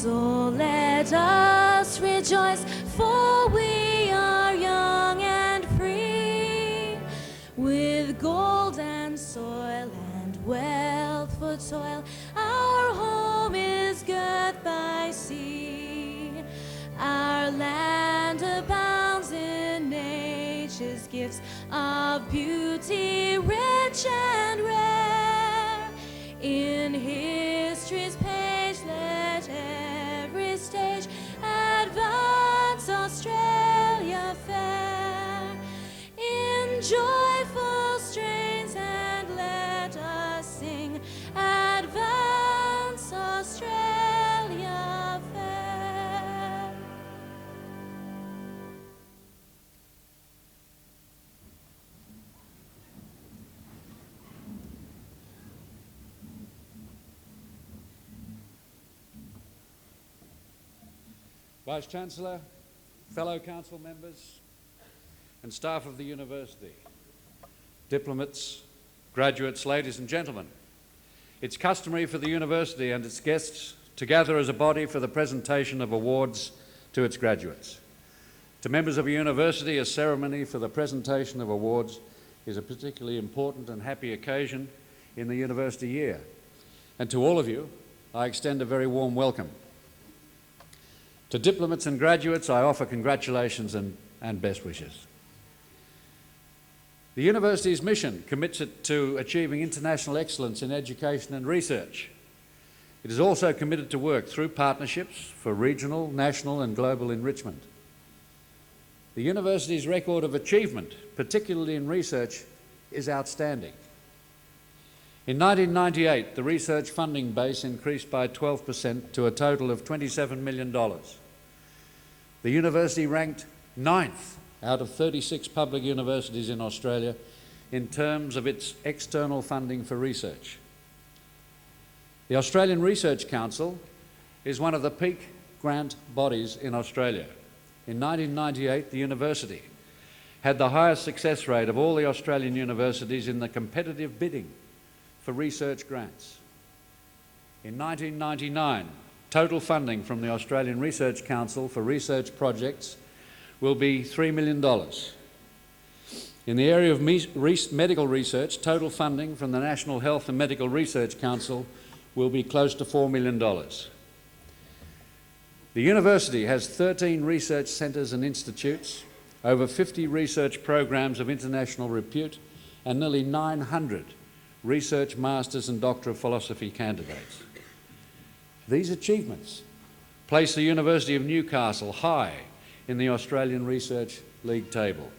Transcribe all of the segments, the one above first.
So let us rejoice, for we are young and free, with gold and soil and wealth for toil. Our home is girt by sea. Our land abounds in nature's gifts of beauty, rich and rare. In history's page, let every stage advance Australia fair. In joyful strains, and let us sing, advance Australia fair. Vice-Chancellor, fellow council members and staff of the university, diplomats, graduates, ladies and gentlemen, it's customary for the university and its guests to gather as a body for the presentation of awards to its graduates. To members of a university, a ceremony for the presentation of awards is a particularly important and happy occasion in the university year. And to all of you, I extend a very warm welcome. To diplomats and graduates, I offer congratulations and best wishes. The university's mission commits it to achieving international excellence in education and research. It is also committed to work through partnerships for regional, national and global enrichment. The university's record of achievement, particularly in research, is outstanding. In 1998, the research funding base increased by 12% to a total of $27 million. The university ranked 9th out of 36 public universities in Australia in terms of its external funding for research. The Australian Research Council is one of the peak grant bodies in Australia. In 1998, the university had the highest success rate of all the Australian universities in the competitive bidding for research grants. In 1999, total funding from the Australian Research Council for research projects will be $3 million. In the area of medical research, total funding from the National Health and Medical Research Council will be close to $4 million. The university has 13 research centres and institutes, over 50 research programs of international repute, and nearly 900 research masters and Doctor of Philosophy candidates. These achievements place the University of Newcastle high in the Australian Research League table.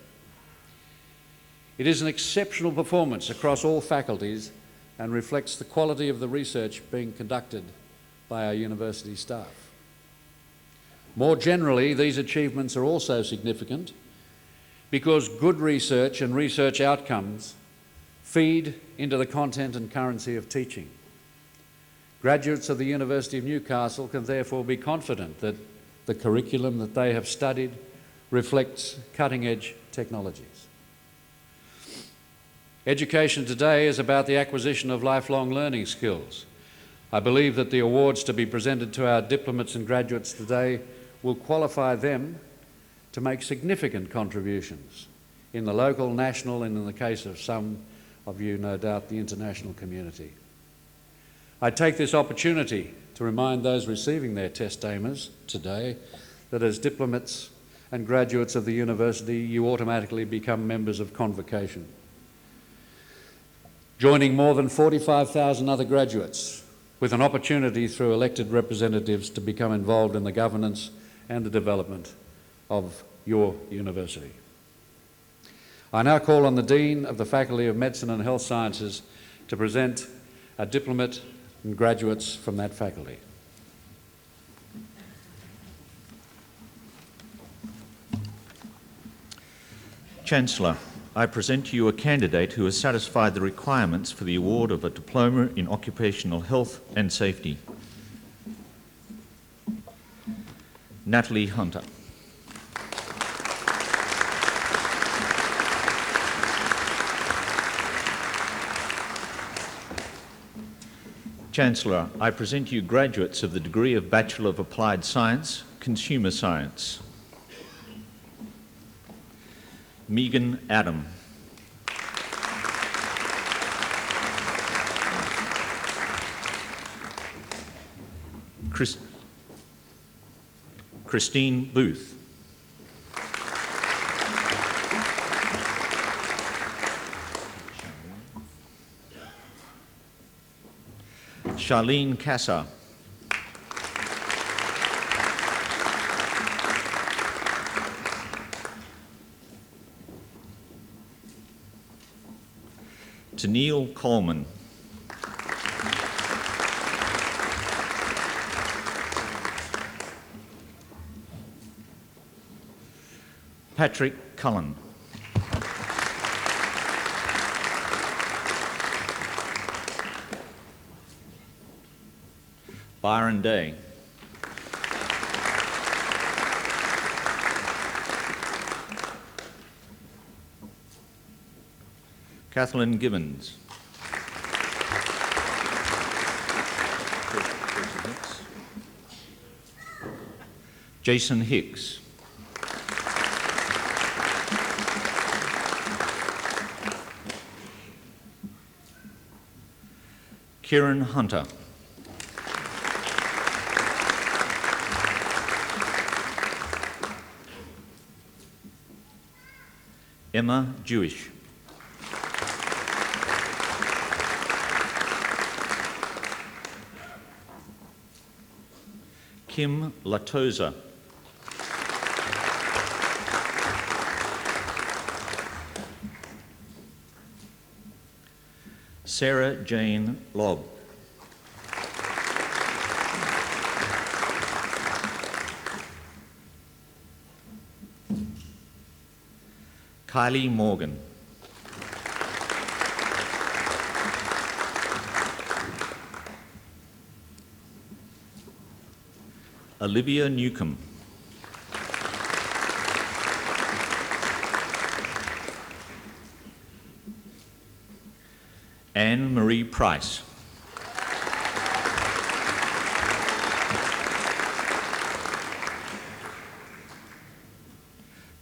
It is an exceptional performance across all faculties and reflects the quality of the research being conducted by our university staff. More generally, these achievements are also significant because good research and research outcomes feed into the content and currency of teaching. Graduates of the University of Newcastle can therefore be confident that the curriculum that they have studied reflects cutting-edge technologies. Education today is about the acquisition of lifelong learning skills. I believe that the awards to be presented to our diplomats and graduates today will qualify them to make significant contributions in the local, national, and in the case of some of you, no doubt, the international community. I take this opportunity to remind those receiving their testaments today that as diplomats and graduates of the university, you automatically become members of Convocation, joining more than 45,000 other graduates with an opportunity through elected representatives to become involved in the governance and the development of your university. I now call on the Dean of the Faculty of Medicine and Health Sciences to present a diplomat and graduates from that faculty. Chancellor, I present to you a candidate who has satisfied the requirements for the award of a Diploma in Occupational Health and Safety. Natalie Hunter. Chancellor, I present you graduates of the degree of Bachelor of Applied Science, Consumer Science. Megan Adam. Christine Booth. Charlene Kasser. Tennille Coleman. Patrick Cullen. Byron Day. Kathleen Gibbons. Jason Hicks. Kieran Hunter. Emma Jewish. Kim Latoza. Sarah Jane Lobb. Kylie Morgan. Olivia Newcomb. Anne Marie Price.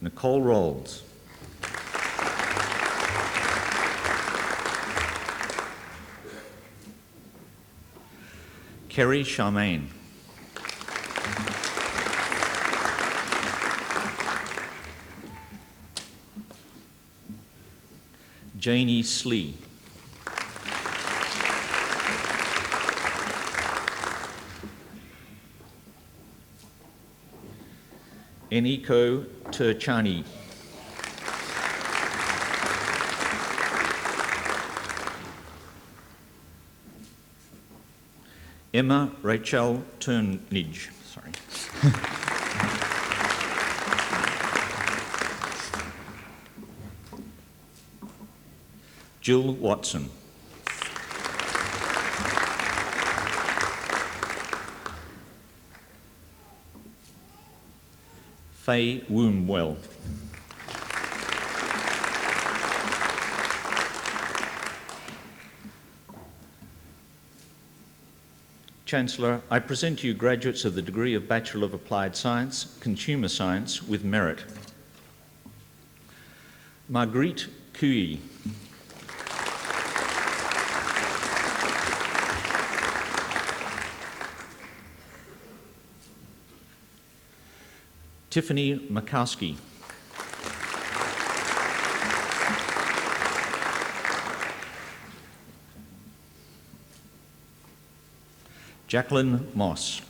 Nicole Rolls. Kerry Charmaine. Janie Slee. Eniko Turchani. Emma Rachel Turnidge. Sorry. Jill Watson. Faye Wombwell. Chancellor, I present to you graduates of the degree of Bachelor of Applied Science, Consumer Science with merit. Marguerite Cooey. Tiffany Makowski. Jacqueline Moss.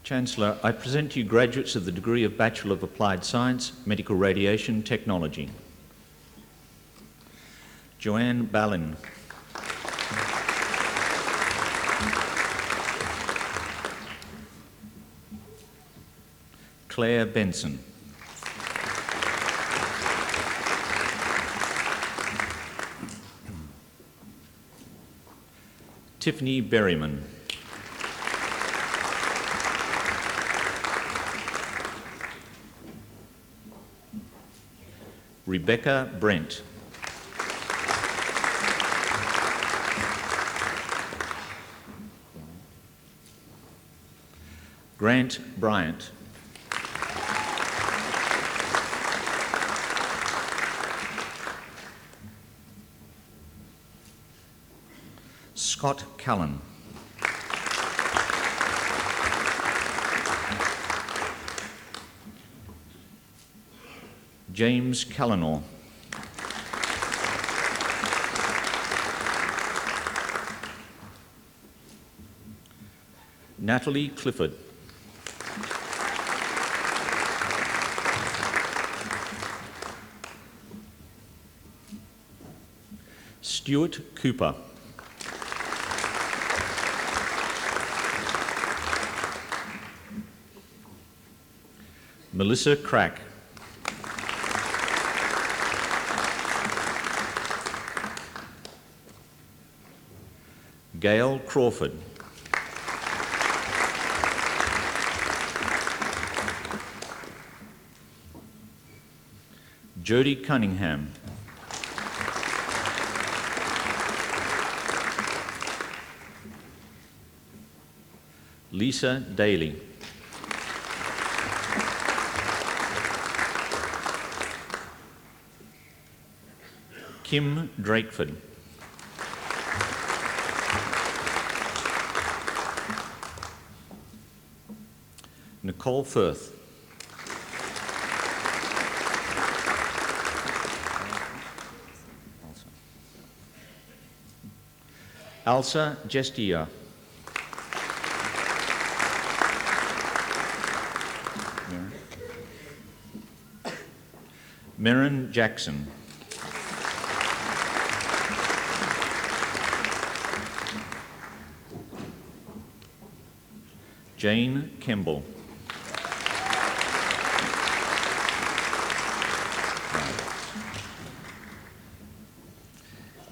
Chancellor, I present to you graduates of the degree of Bachelor of Applied Science, Medical Radiation Technology. Joanne Ballin. Claire Benson. Tiffany Berryman. Rebecca Brent. Grant Bryant. Scott Cullen. James Callanor. Natalie Clifford. Stuart Cooper. Melissa Crack. Gail Crawford. Jodie Cunningham. Lisa Daly. Kim Drakeford. Nicole Firth. Elsa Gestia. Merrin Jackson. Jane Kemble.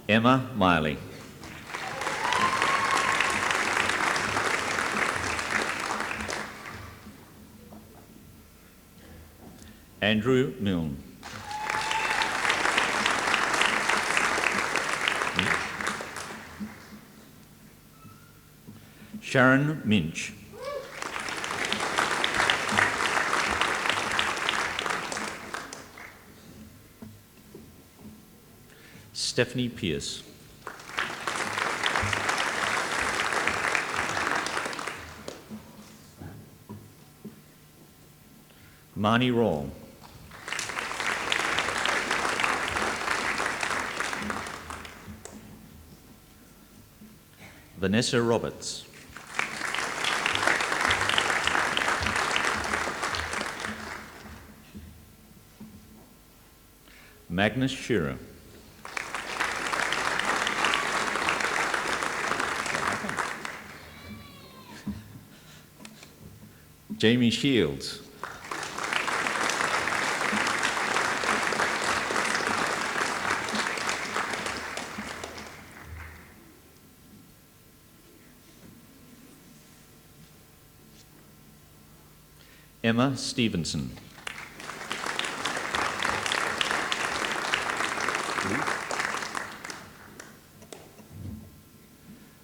Emma Miley. Andrew Milne. Sharon Minch. Stephanie Pierce. Marnie Rawle. Vanessa Roberts. Magnus Shearer. Jamie Shields. Emma Stevenson.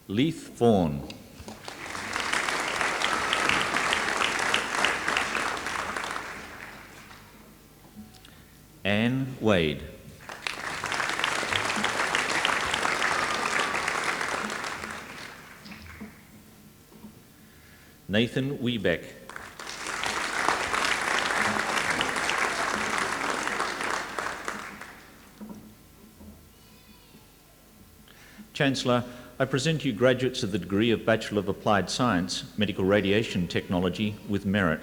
Leith Vaughan. Anne Wade. Nathan Wiebeck. Chancellor, I present you graduates of the degree of Bachelor of Applied Science, Medical Radiation Technology with merit.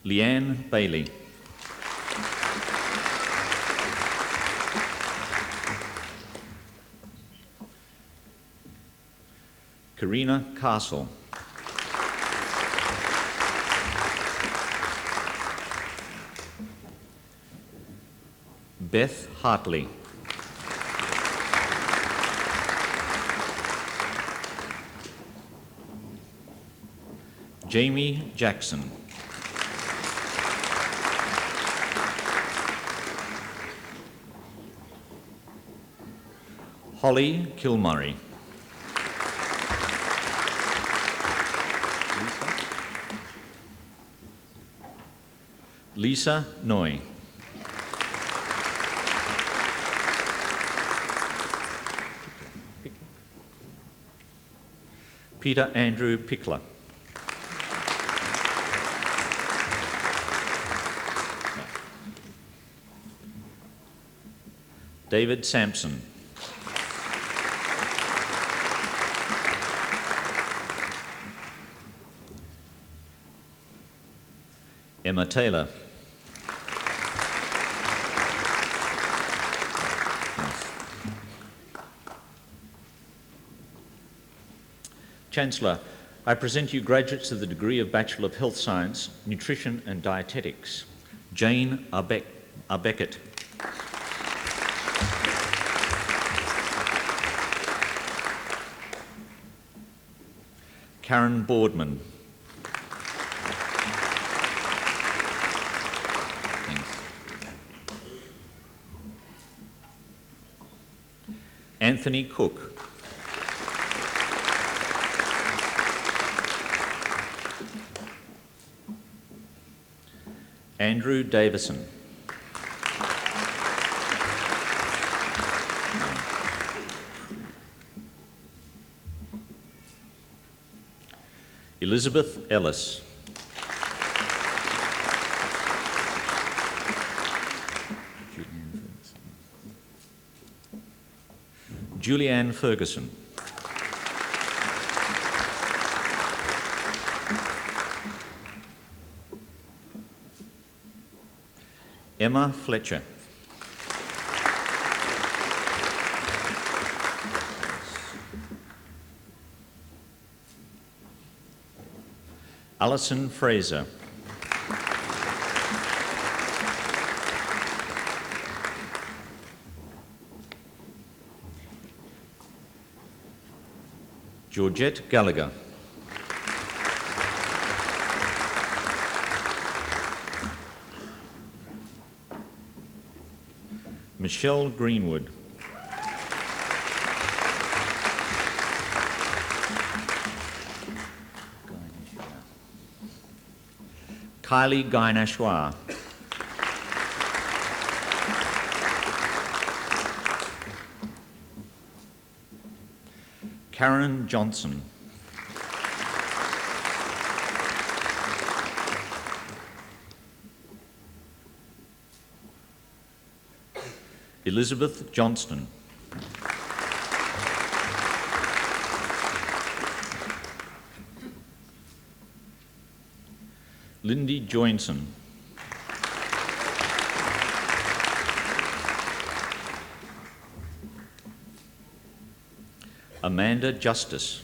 Leanne Bailey. Karina Castle. Beth Hartley. Jamie Jackson. Holly Kilmurray. Lisa Noy. Peter Andrew Pickler. David Sampson. Emma Taylor. Chancellor, I present you graduates of the degree of Bachelor of Health Science, Nutrition and Dietetics. Jane Arbeckett. Karen Boardman. Anthony Cook. Andrew Davison. Elizabeth Ellis. Julianne Ferguson. Emma Fletcher. Alison Fraser. Georgette Gallagher. Michelle Greenwood. Kylie Gainashwar. Karen Johnson. Elizabeth Johnston. Lindy Joinson. Amanda Justice.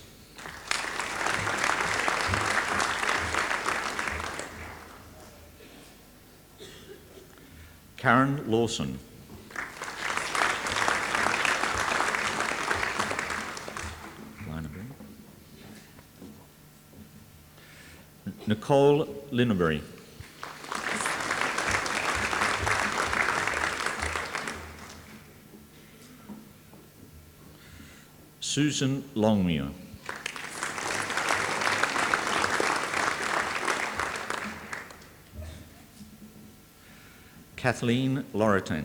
Karen Lawson. Nicole Lineberry. Susan Longmuir. Kathleen Loretan.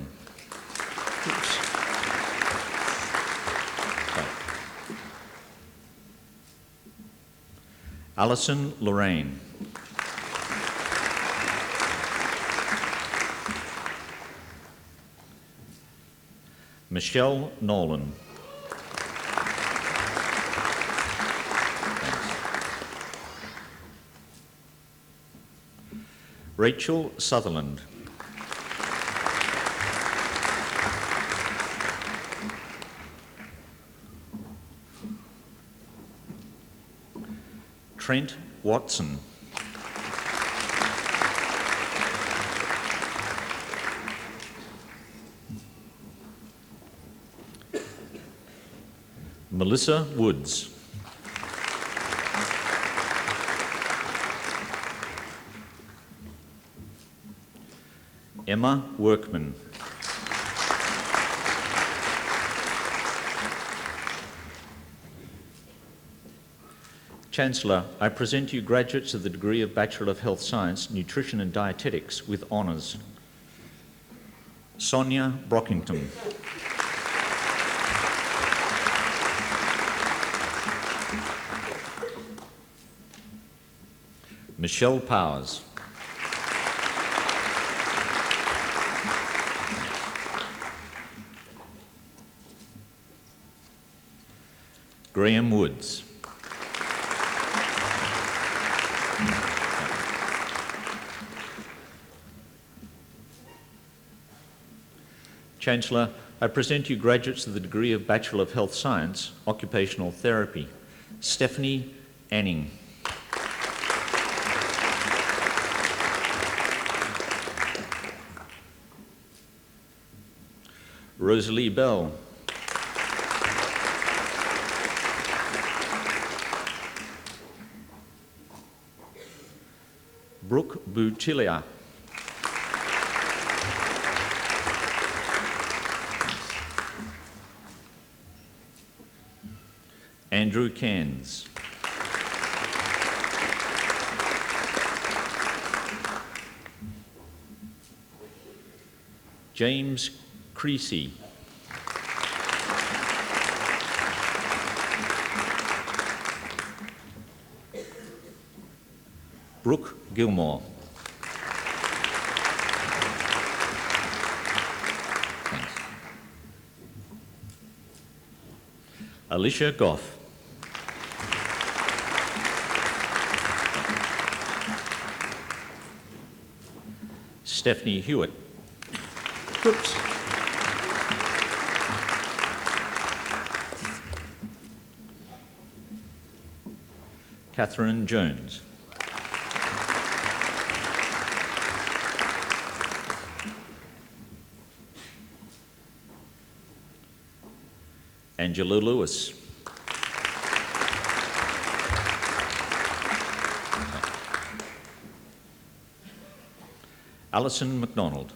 Alison Lorraine. Michelle Nolan. Rachel Sutherland. Trent Watson. Melissa Woods. Emma Workman. Chancellor, I present you graduates of the degree of Bachelor of Health Science, Nutrition and Dietetics with honours. Sonia Brockington. Michelle Powers. Graham Woods. Chancellor, I present you graduates of the degree of Bachelor of Health Science, Occupational Therapy. Stephanie Anning. Rosalie Bell. Brooke Butilia. Andrew Cairns. James Creasy. Brooke Gilmore. Thanks. Alicia Goff. Stephanie Hewitt. Oops. Catherine Jones. Angela Lewis. Alison McDonald.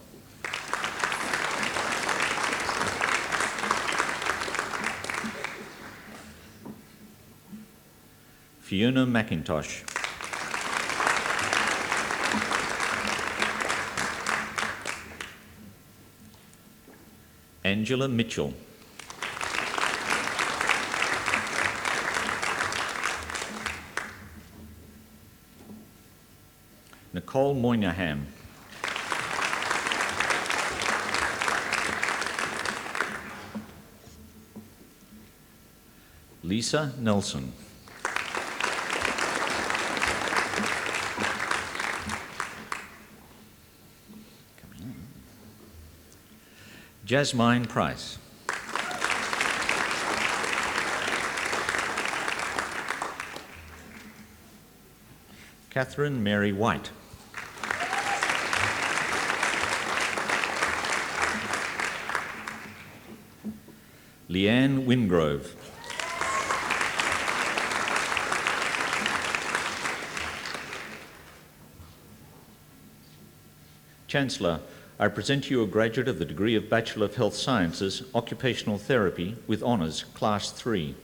Fiona McIntosh. Angela Mitchell. Nicole Moynihan. Lisa Nelson. Jasmine Price. Catherine Mary White. Leanne Wingrove. Chancellor, I present you a graduate of the degree of Bachelor of Health Sciences, Occupational Therapy with honours, Class 3.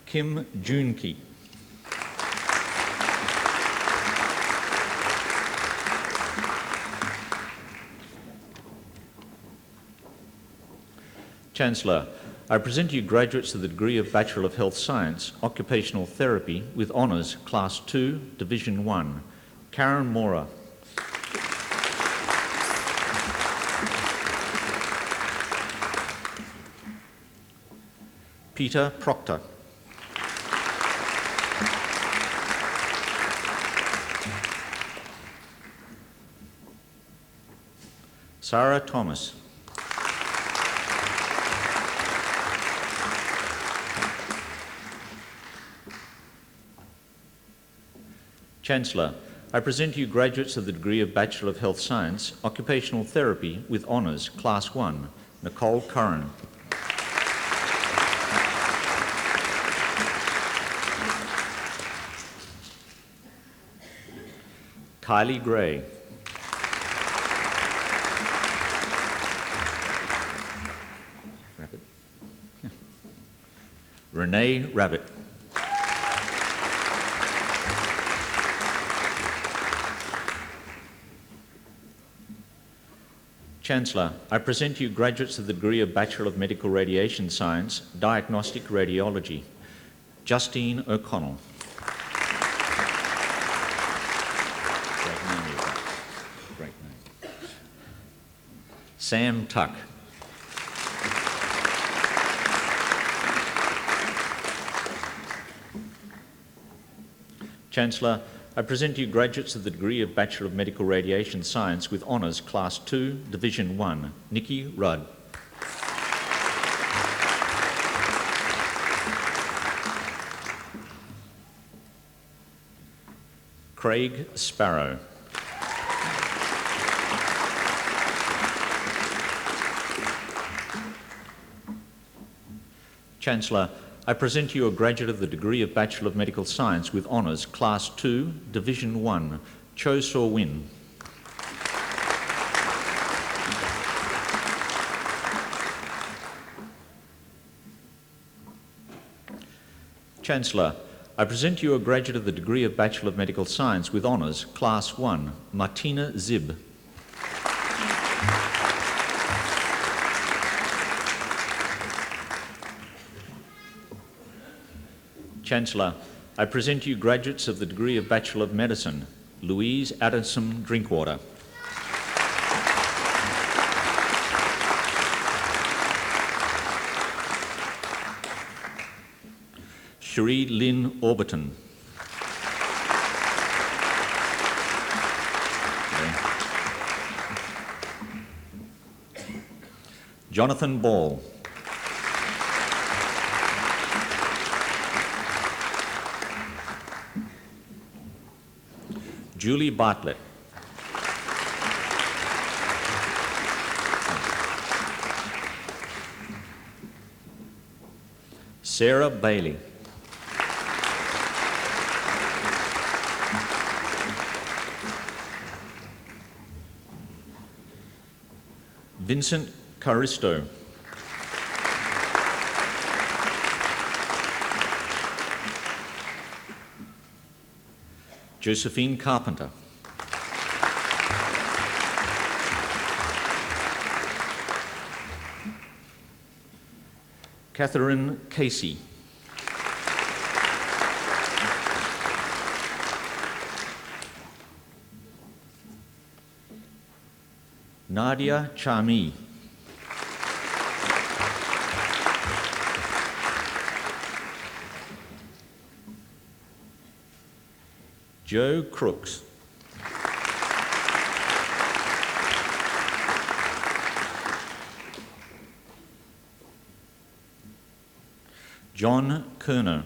Kim Junke. Chancellor, I present you graduates of the degree of Bachelor of Health Science, Occupational Therapy with honours, Class 2, Division 1. Karen Mora. Peter Proctor. Sarah Thomas. Chancellor, I present you graduates of the degree of Bachelor of Health Science, Occupational Therapy with honours, Class 1, Nicole Curran. Kylie Gray. Renee Rabbit. Chancellor, I present to you graduates of the degree of Bachelor of Medical Radiation Science, Diagnostic Radiology. Justine O'Connell. Great name, you've got. Great name. Sam Tuck. Chancellor, I present to you graduates of the degree of Bachelor of Medical Radiation Science with honours, Class 2, Division 1. Nikki Rudd. Craig Sparrow. Chancellor, I present to you a graduate of the degree of Bachelor of Medical Science with honours, Class 2, Division 1, Cho Saw Win. Chancellor, I present to you a graduate of the degree of Bachelor of Medical Science with honours, Class 1, Martina Zib. Chancellor, I present to you graduates of the degree of Bachelor of Medicine, Louise Addison Drinkwater. Cherie Lynn Orbiton. Jonathan Ball. Julie Bartlett. Sarah Bailey. Vincent Caristo. Josephine Carpenter. Catherine Casey. Nadia Chami. Joe Crooks. John Kerner.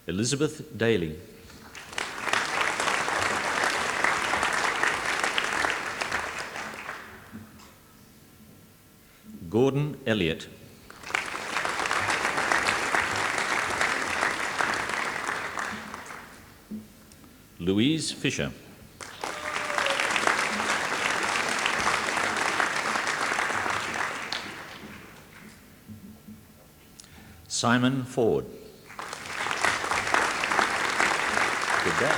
Elizabeth Daly. Gordon Elliott. Louise Fisher. Simon Ford. Good day.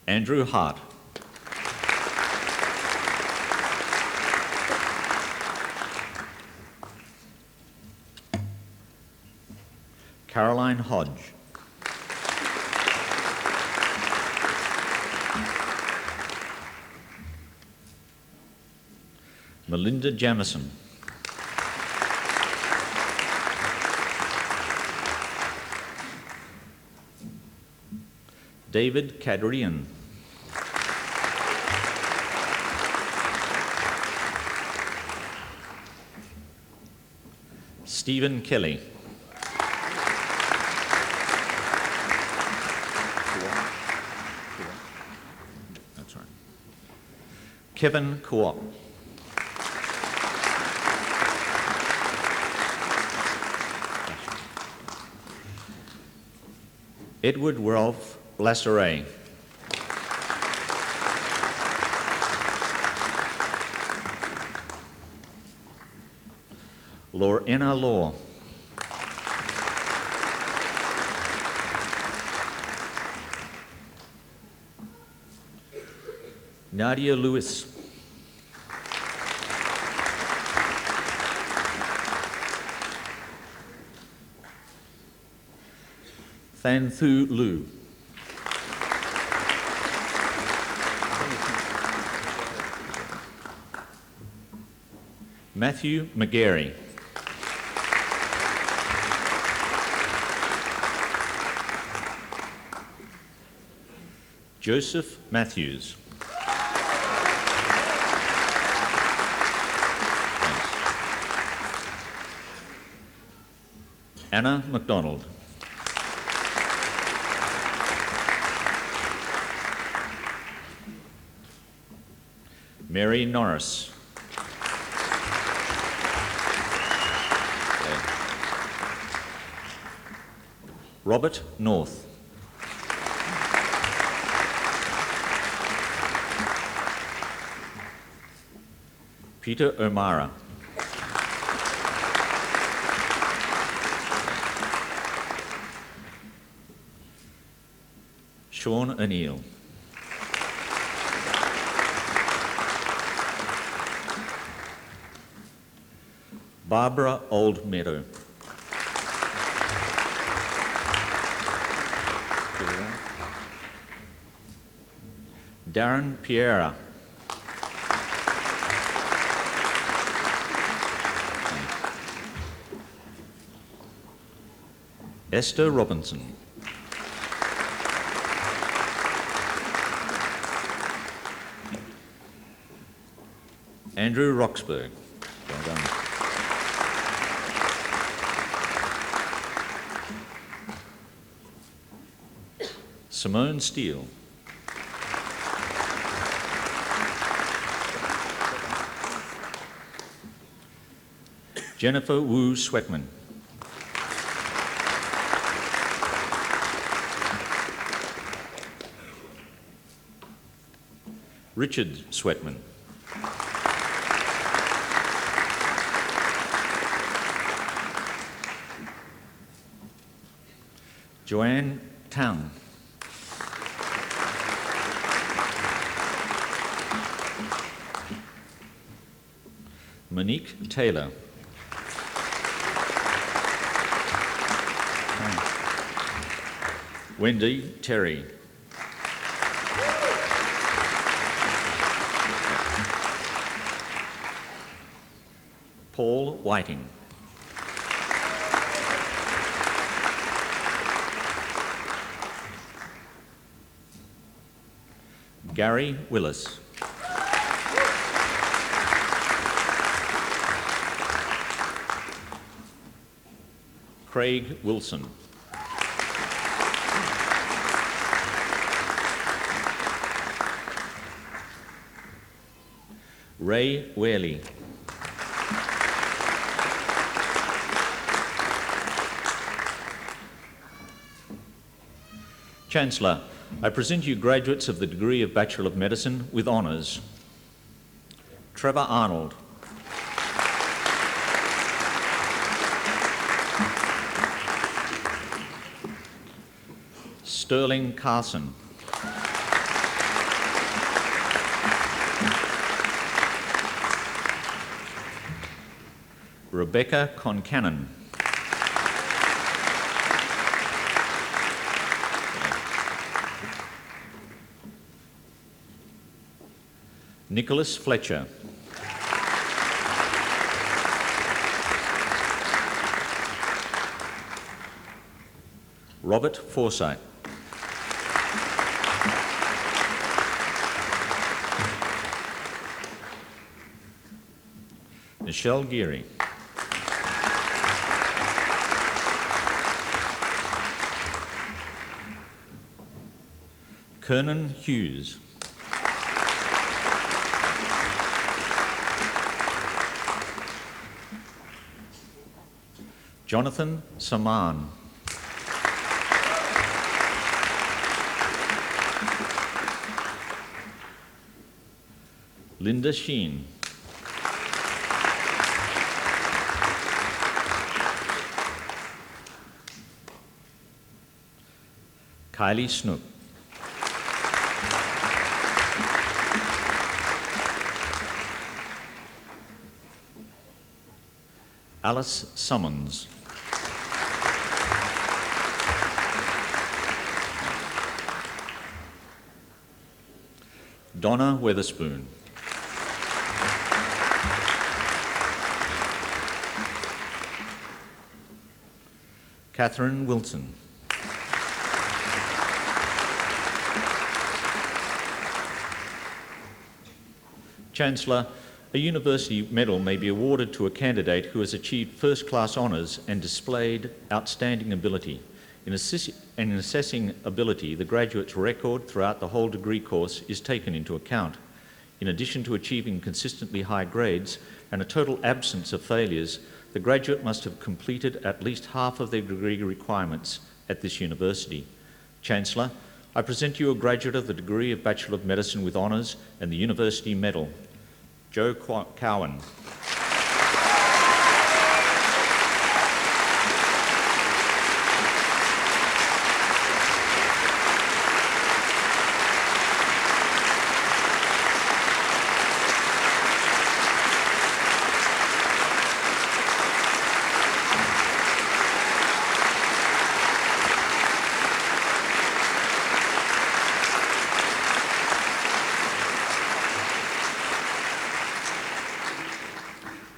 Andrew Hart. Caroline Hodge. Melinda Jamison. David Cadrian. Stephen Kelly. That's right. Kevin Coop. Edward Ralph Lasseray. Lorena Law. Nadia Lewis. Than Thu Lu. Matthew McGarry. Joseph Matthews. Anna MacDonald. Mary Norris. Robert North. Peter O'Mara. Sean O'Neill. Barbara Oldmeadow. Darren Piera. Esther Robinson. Andrew Roxburgh. Well done. Simone Steele. Jennifer Wu Sweatman. Richard Sweatman. Joanne Tang. Monique Taylor. Wendy Terry. Paul Whiting. Gary Willis. Craig Wilson. Ray Whaley. Chancellor, I present you graduates of the degree of Bachelor of Medicine with honours. Trevor Arnold. Sterling Carson. Rebecca Concannon. Nicholas Fletcher. Robert Forsyth. Michelle Geary. Kernan Hughes. Jonathan Saman. Linda Sheen. Kylie Snook. Alice Summons. Donna Weatherspoon. Catherine Wilson. Chancellor, a university medal may be awarded to a candidate who has achieved first-class honours and displayed outstanding ability. In assessing ability, the graduate's record throughout the whole degree course is taken into account. In addition to achieving consistently high grades and a total absence of failures, the graduate must have completed at least half of their degree requirements at this university. Chancellor, I present you a graduate of the degree of Bachelor of Medicine with Honours and the University Medal, Joe Cowan.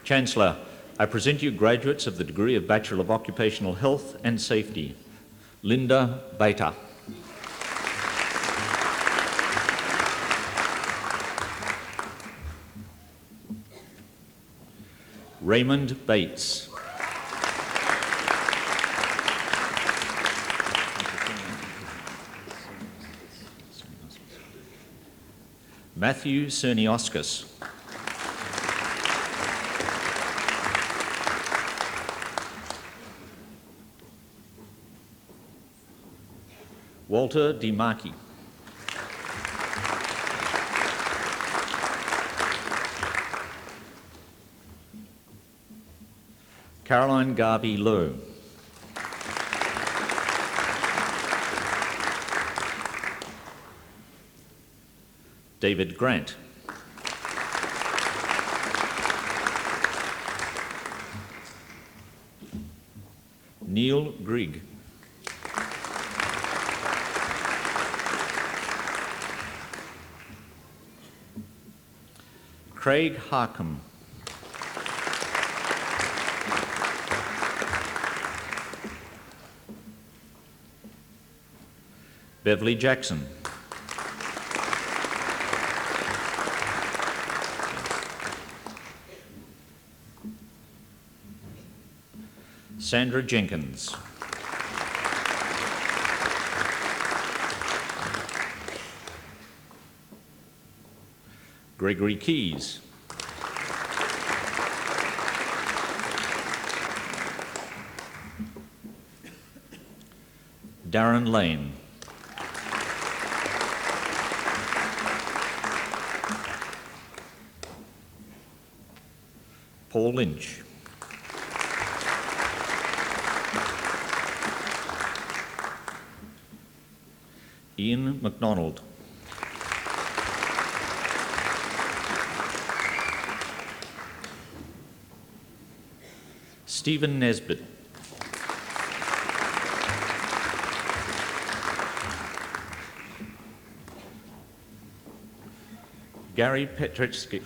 Chancellor, I present you graduates of the degree of Bachelor of Occupational Health and Safety, Linda Bater. Raymond Bates. Matthew Cernioscus. Walter DiMarchi. Caroline Garvey Lowe. David Grant. Neil Grigg. Craig Harcombe. Beverly Jackson. Sandra Jenkins. Gregory Keys. Darren Lane. Paul Lynch. Ian MacDonald. Stephen Nesbitt. Gary Petritsky.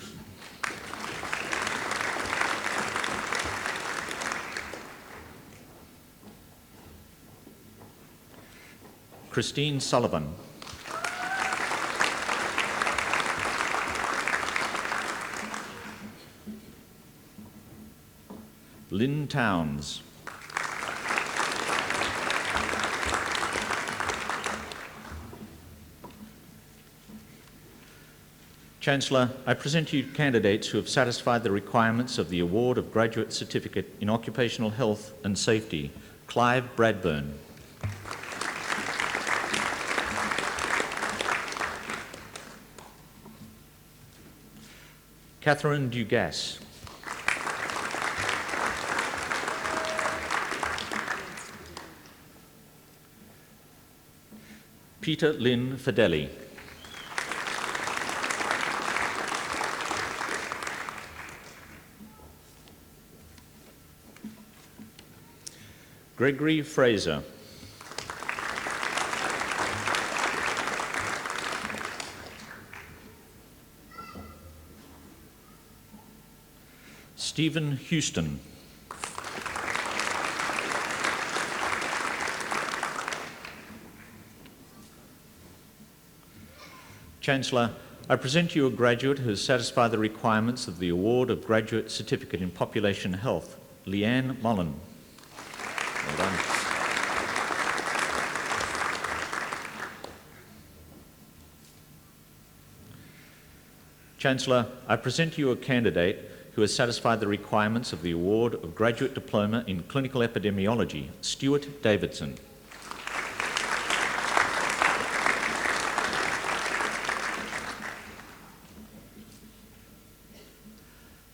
Christine Sullivan. Lynn Towns. Chancellor, I present you candidates who have satisfied the requirements of the award of Graduate Certificate in Occupational Health and Safety, Clive Bradburn. Catherine Dugas. Peter Lynn Fideli. Gregory Fraser. Stephen Houston. Chancellor, I present you a graduate who has satisfied the requirements of the award of Graduate Certificate in Population Health, Leanne Mullen. Well done. Chancellor, I present you a candidate who has satisfied the requirements of the award of Graduate Diploma in Clinical Epidemiology, Stuart Davidson.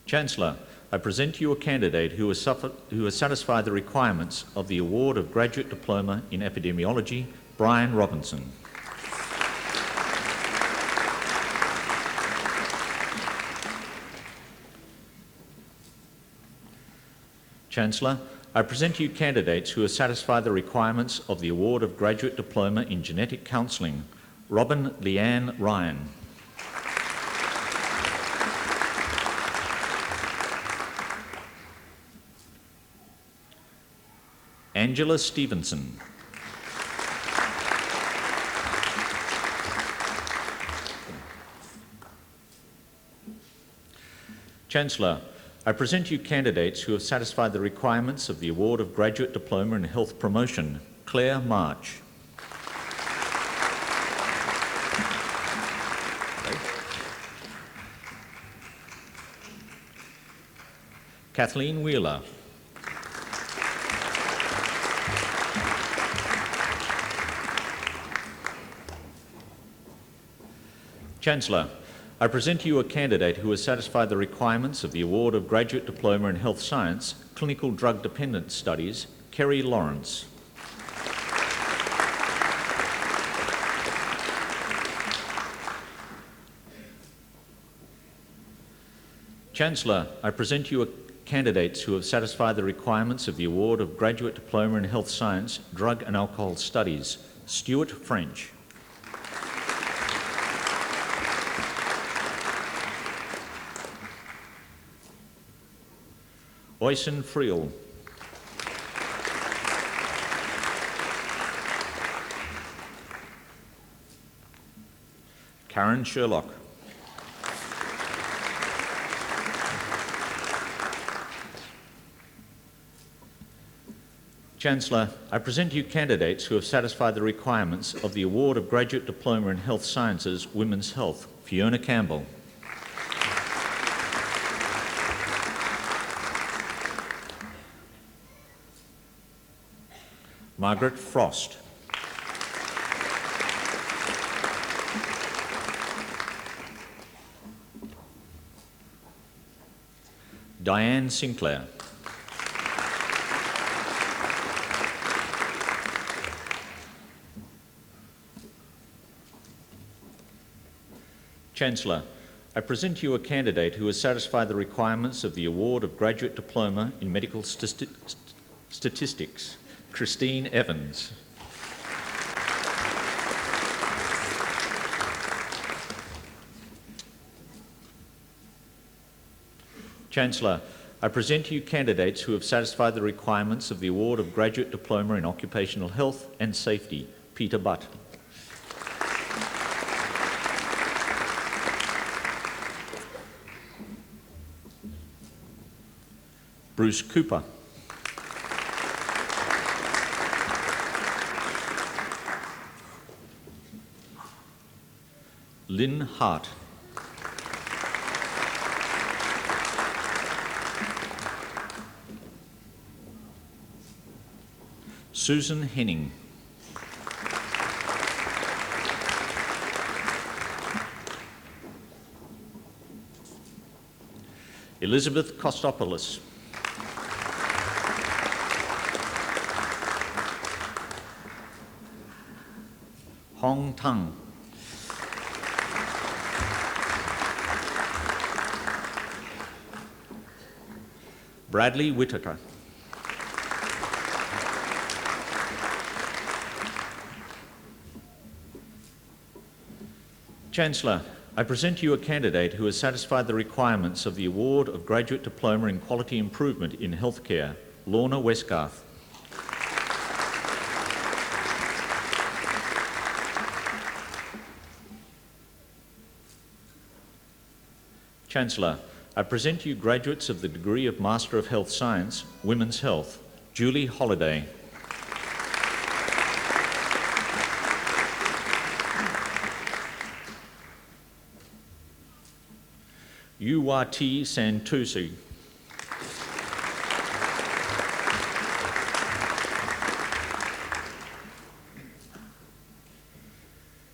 Chancellor, I present you a candidate who has satisfied the requirements of the award of Graduate Diploma in Epidemiology, Brian Robinson. Chancellor, I present you candidates who have satisfied the requirements of the award of Graduate Diploma in Genetic Counselling, Robin Leanne Ryan. Angela Stevenson. Chancellor, I present you candidates who have satisfied the requirements of the award of Graduate Diploma in Health Promotion, Claire March. Kathleen Wheeler. Chancellor, I present to you a candidate who has satisfied the requirements of the award of Graduate Diploma in Health Science, Clinical Drug Dependence Studies, Kerry Lawrence. Chancellor, I present you candidates who have satisfied the requirements of the award of Graduate Diploma in Health Science, Drug and Alcohol Studies, Stuart French. Oysen Friel. Karen Sherlock. Chancellor, I present you candidates who have satisfied the requirements of the award of Graduate Diploma in Health Sciences, Women's Health, Fiona Campbell. Margaret Frost. Diane Sinclair. Chancellor, I present you a candidate who has satisfied the requirements of the award of Graduate Diploma in Medical Statistics, Christine Evans. Chancellor, I present you candidates who have satisfied the requirements of the award of Graduate Diploma in Occupational Health and Safety, Peter Butt. Bruce Cooper. Lynn Hart. Susan Henning. Elizabeth Kostopoulos. Hong Tang. Bradley Whittaker. Chancellor, I present you a candidate who has satisfied the requirements of the award of Graduate Diploma in Quality Improvement in Healthcare, Lorna Westgarth. Chancellor, I present you graduates of the degree of Master of Health Science, Women's Health, Julie Holliday. Uwati Santusi.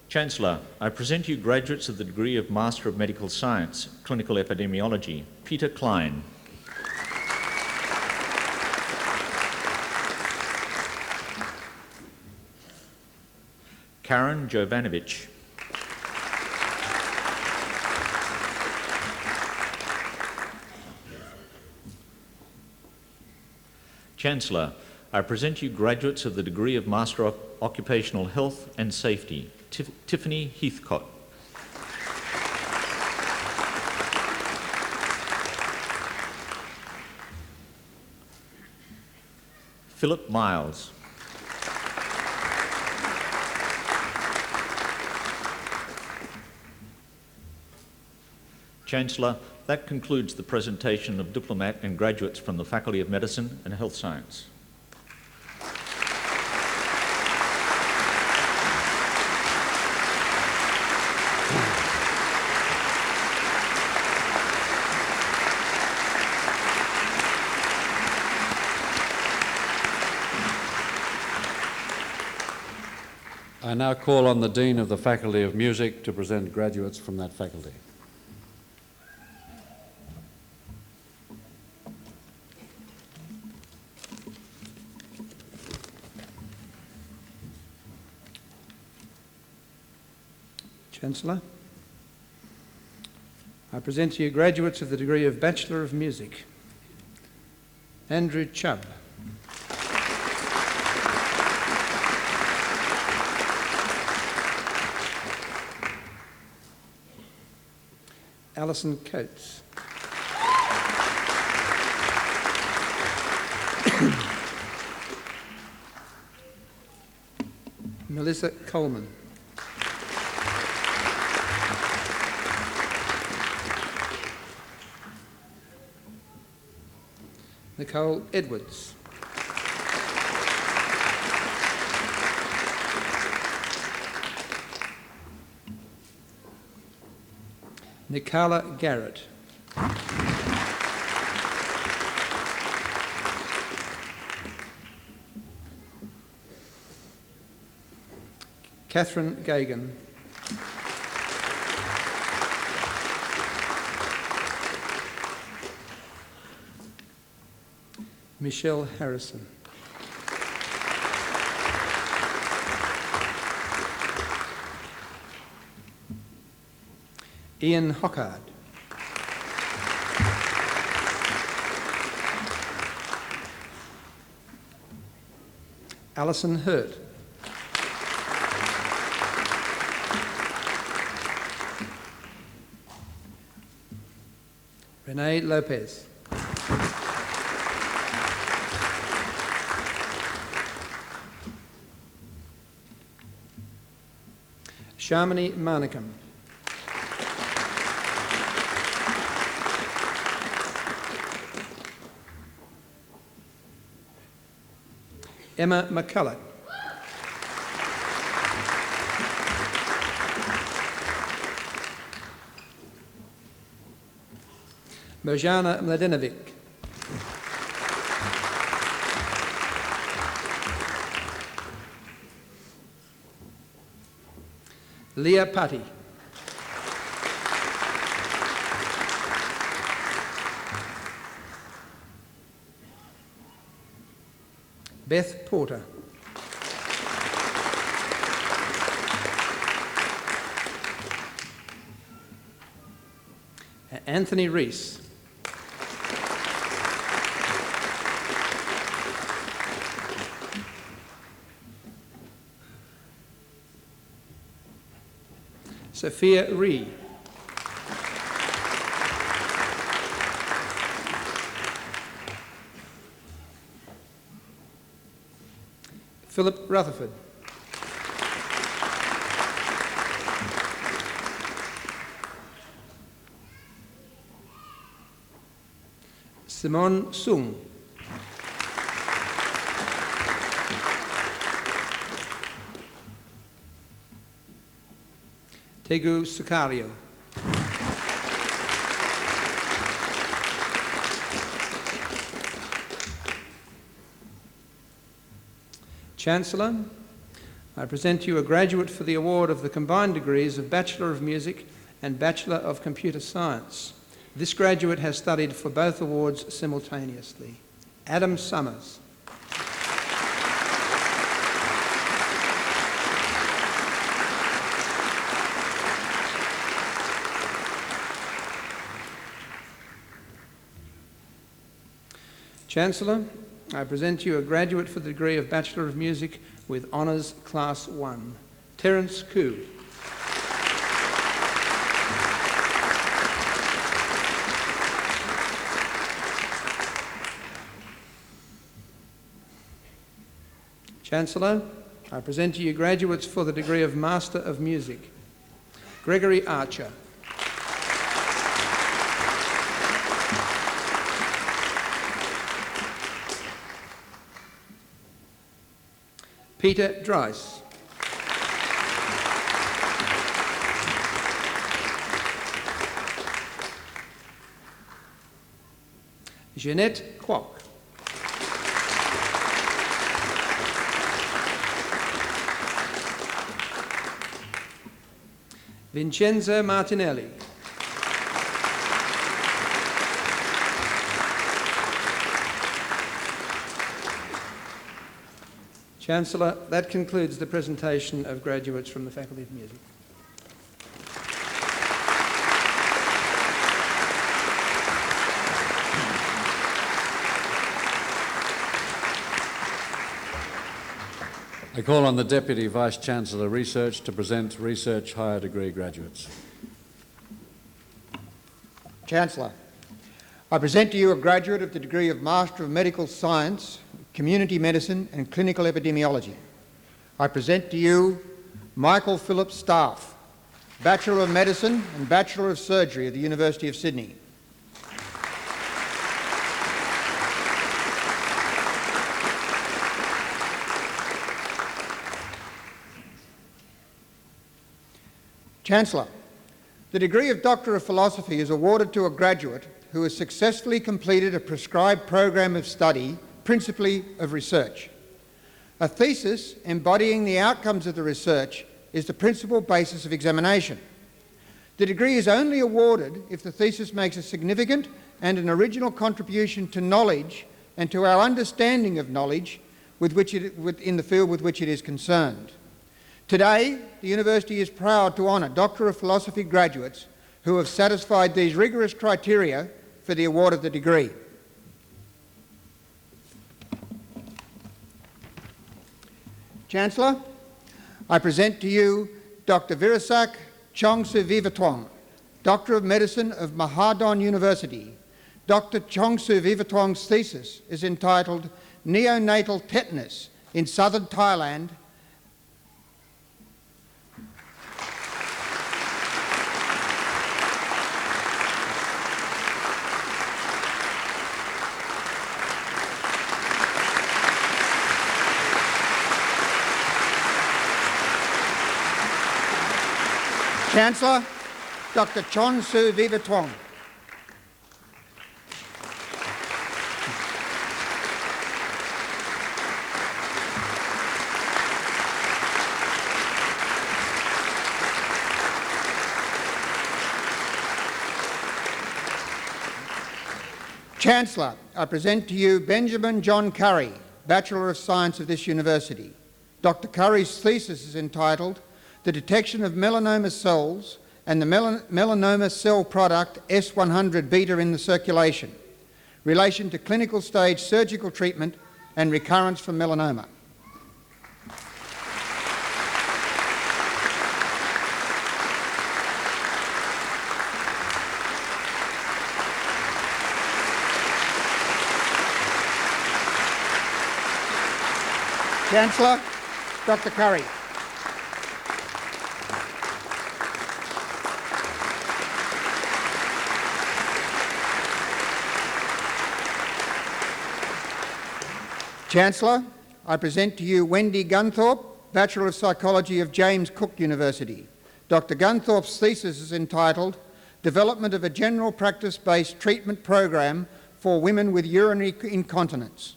Chancellor, I present you graduates of the degree of Master of Medical Science, Clinical Epidemiology, Peter Klein. Karen Jovanovic. Chancellor, I present you graduates of the degree of Master of Occupational Health and Safety, Tiffany Heathcott. Philip Miles. Chancellor, that concludes the presentation of diplomat and graduates from the Faculty of Medicine and Health Science. I now call on the Dean of the Faculty of Music to present graduates from that faculty. Chancellor, I present to you graduates of the degree of Bachelor of Music. Andrew Chubb. Alison Coates. Melissa Coleman. Nicole Edwards. Nicola Garrett. Catherine Gagan. Michelle Harrison. Ian Hockard. Alison Hurt. Renee Lopez. Sharmini Manikam. Emma McCulloch. Mojana Mladenovic. Leah Putty. Beth Porter. Anthony Rees. Sophia Ree. Philip Rutherford. Simon Sung. Tegu Sukario. Chancellor, I present to you a graduate for the award of the combined degrees of Bachelor of Music and Bachelor of Computer Science. This graduate has studied for both awards simultaneously. Adam Summers. Chancellor, I present to you a graduate for the degree of Bachelor of Music with Honours Class 1, Terence Koo. Chancellor, I present to you graduates for the degree of Master of Music, Gregory Archer. Peter Dries. Jeanette Kwok. Vincenzo Martinelli. Chancellor, that concludes the presentation of graduates from the Faculty of Music. I call on the Deputy Vice-Chancellor Research to present Research Higher Degree graduates. Chancellor, I present to you a graduate of the degree of Master of Medical Science, Community Medicine and Clinical Epidemiology. I present to you Michael Philip Staff, Bachelor of Medicine and Bachelor of Surgery at the University of Sydney. Chancellor, the degree of Doctor of Philosophy is awarded to a graduate who has successfully completed a prescribed program of study, principally of research. A thesis embodying the outcomes of the research is the principal basis of examination. The degree is only awarded if the thesis makes a significant and an original contribution to knowledge and to our understanding of knowledge in the field with which it is concerned. Today, the University is proud to honour Doctor of Philosophy graduates who have satisfied these rigorous criteria for the award of the degree. Chancellor, I present to you Dr. Virasak Chongsu-Vivatwong, Doctor of Medicine of Mahadon University. Dr. Chongsu-Vivatwong's thesis is entitled Neonatal Tetanus in Southern Thailand . Chancellor, Dr. Chongsu-Vivatwong. Chancellor, I present to you Benjamin John Curry, Bachelor of Science of this university. Dr. Curry's thesis is entitled The Detection of Melanoma Cells and the Melanoma Cell Product S100 Beta in the Circulation, Relation to Clinical Stage Surgical Treatment and Recurrence from Melanoma. Chancellor, Dr. Curry. Chancellor, I present to you Wendy Gunthorpe, Bachelor of Psychology of James Cook University. Dr. Gunthorpe's thesis is entitled Development of a General Practice-Based Treatment Program for Women with Urinary Incontinence.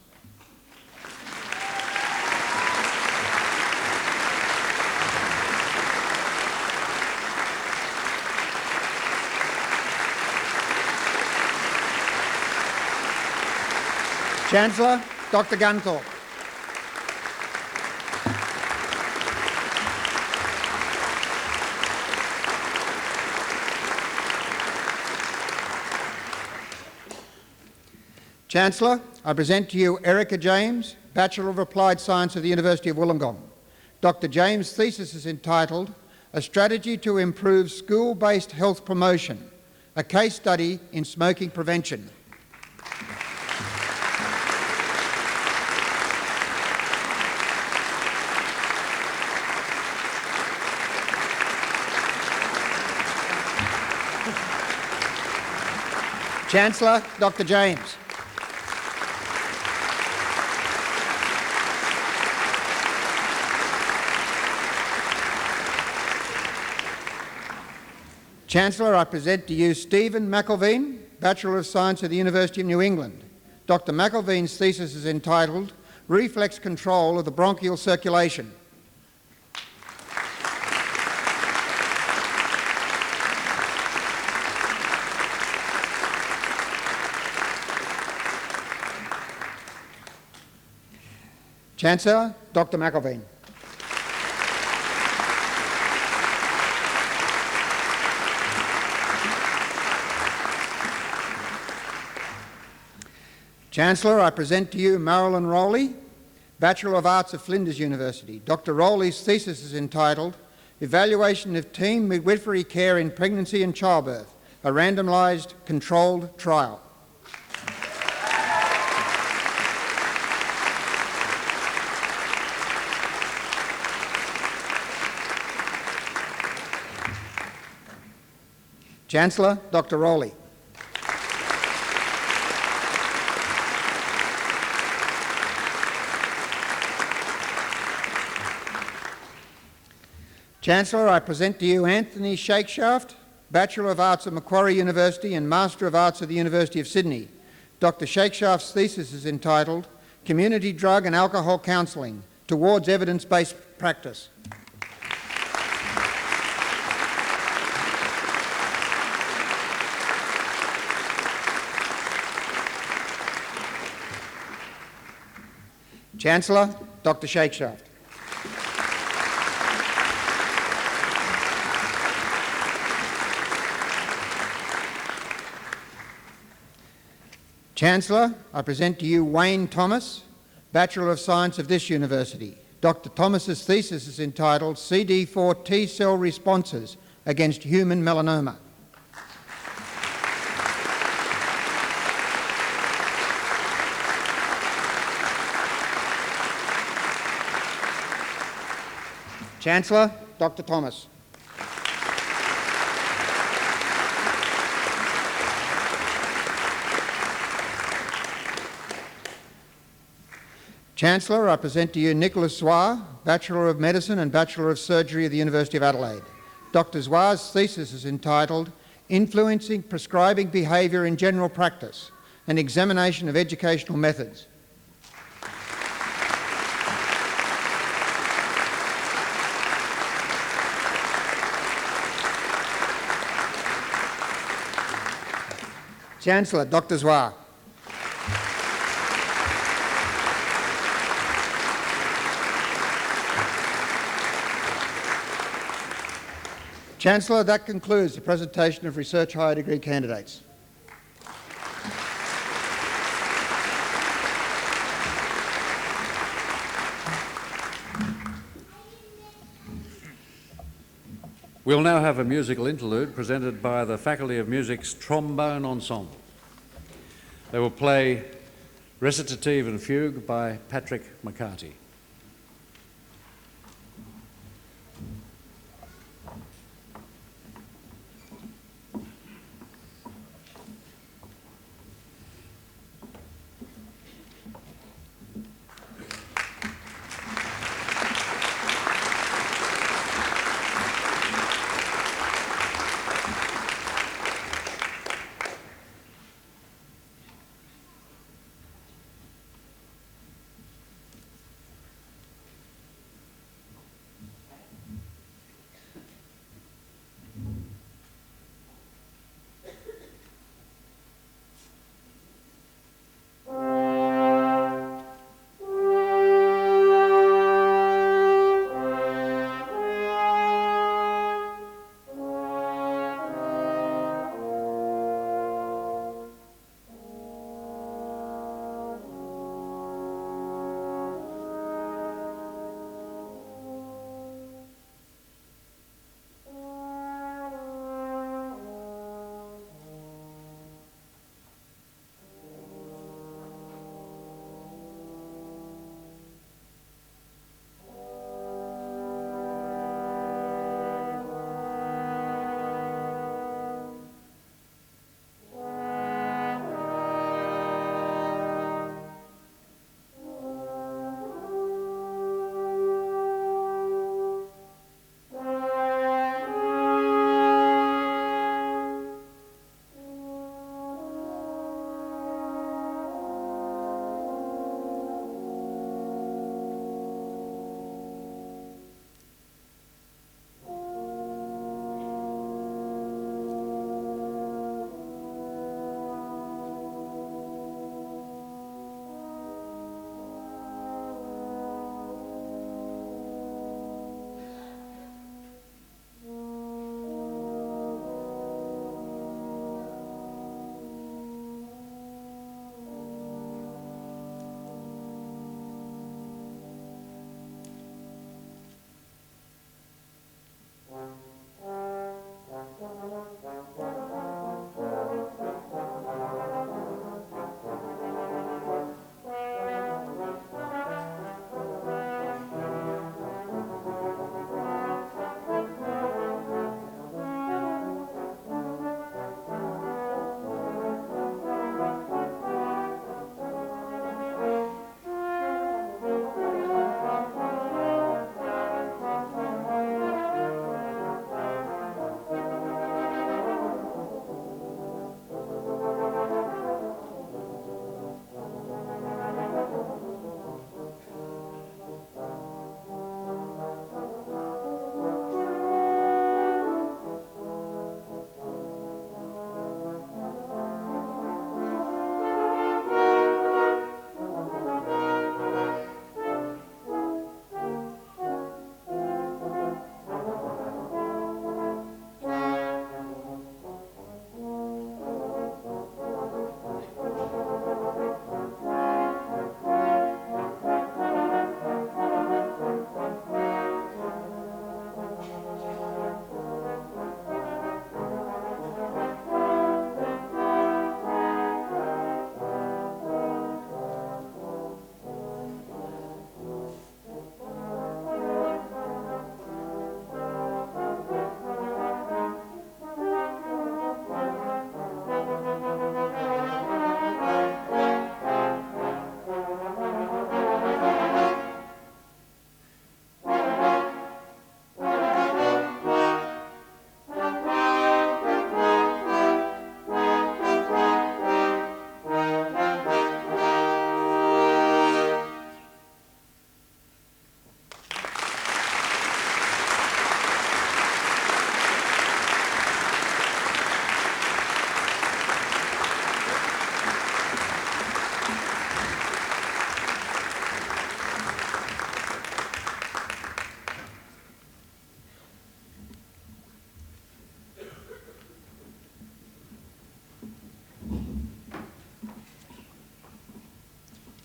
Chancellor, Dr. Gunthorpe. Chancellor, I present to you Erica James, Bachelor of Applied Science of the University of Wollongong. Dr. James' thesis is entitled A Strategy to Improve School-Based Health Promotion, a case study in smoking prevention. Chancellor, Dr. James. Chancellor, I present to you Stephen McElveen, Bachelor of Science at the University of New England. Dr. McElveen's thesis is entitled Reflex Control of the Bronchial Circulation. Chancellor, Dr. McElveen. Chancellor, I present to you Marilyn Rowley, Bachelor of Arts at Flinders University. Dr. Rowley's thesis is entitled Evaluation of Team Midwifery Care in Pregnancy and Childbirth, a randomised controlled trial. Chancellor, Dr. Rowley. Chancellor, I present to you Anthony Shakeshaft, Bachelor of Arts at Macquarie University and Master of Arts at the University of Sydney. Dr. Shakeshaft's thesis is entitled Community Drug and Alcohol Counselling Towards Evidence-Based Practice. Chancellor, Dr. Shakeshaft. Chancellor, I present to you Wayne Thomas, Bachelor of Science of this university. Dr. Thomas's thesis is entitled CD4 T-cell responses against human melanoma. Chancellor, Dr. Thomas. Chancellor, I present to you Nicholas Zwar, Bachelor of Medicine and Bachelor of Surgery at the University of Adelaide. Dr. Zwar's thesis is entitled Influencing Prescribing Behaviour in General Practice, an examination of educational methods. Chancellor, Dr. Zwar. Chancellor, that concludes the presentation of research higher degree candidates. We'll now have a musical interlude presented by the Faculty of Music's Trombone Ensemble. They will play Recitative and Fugue by Patrick McCarty.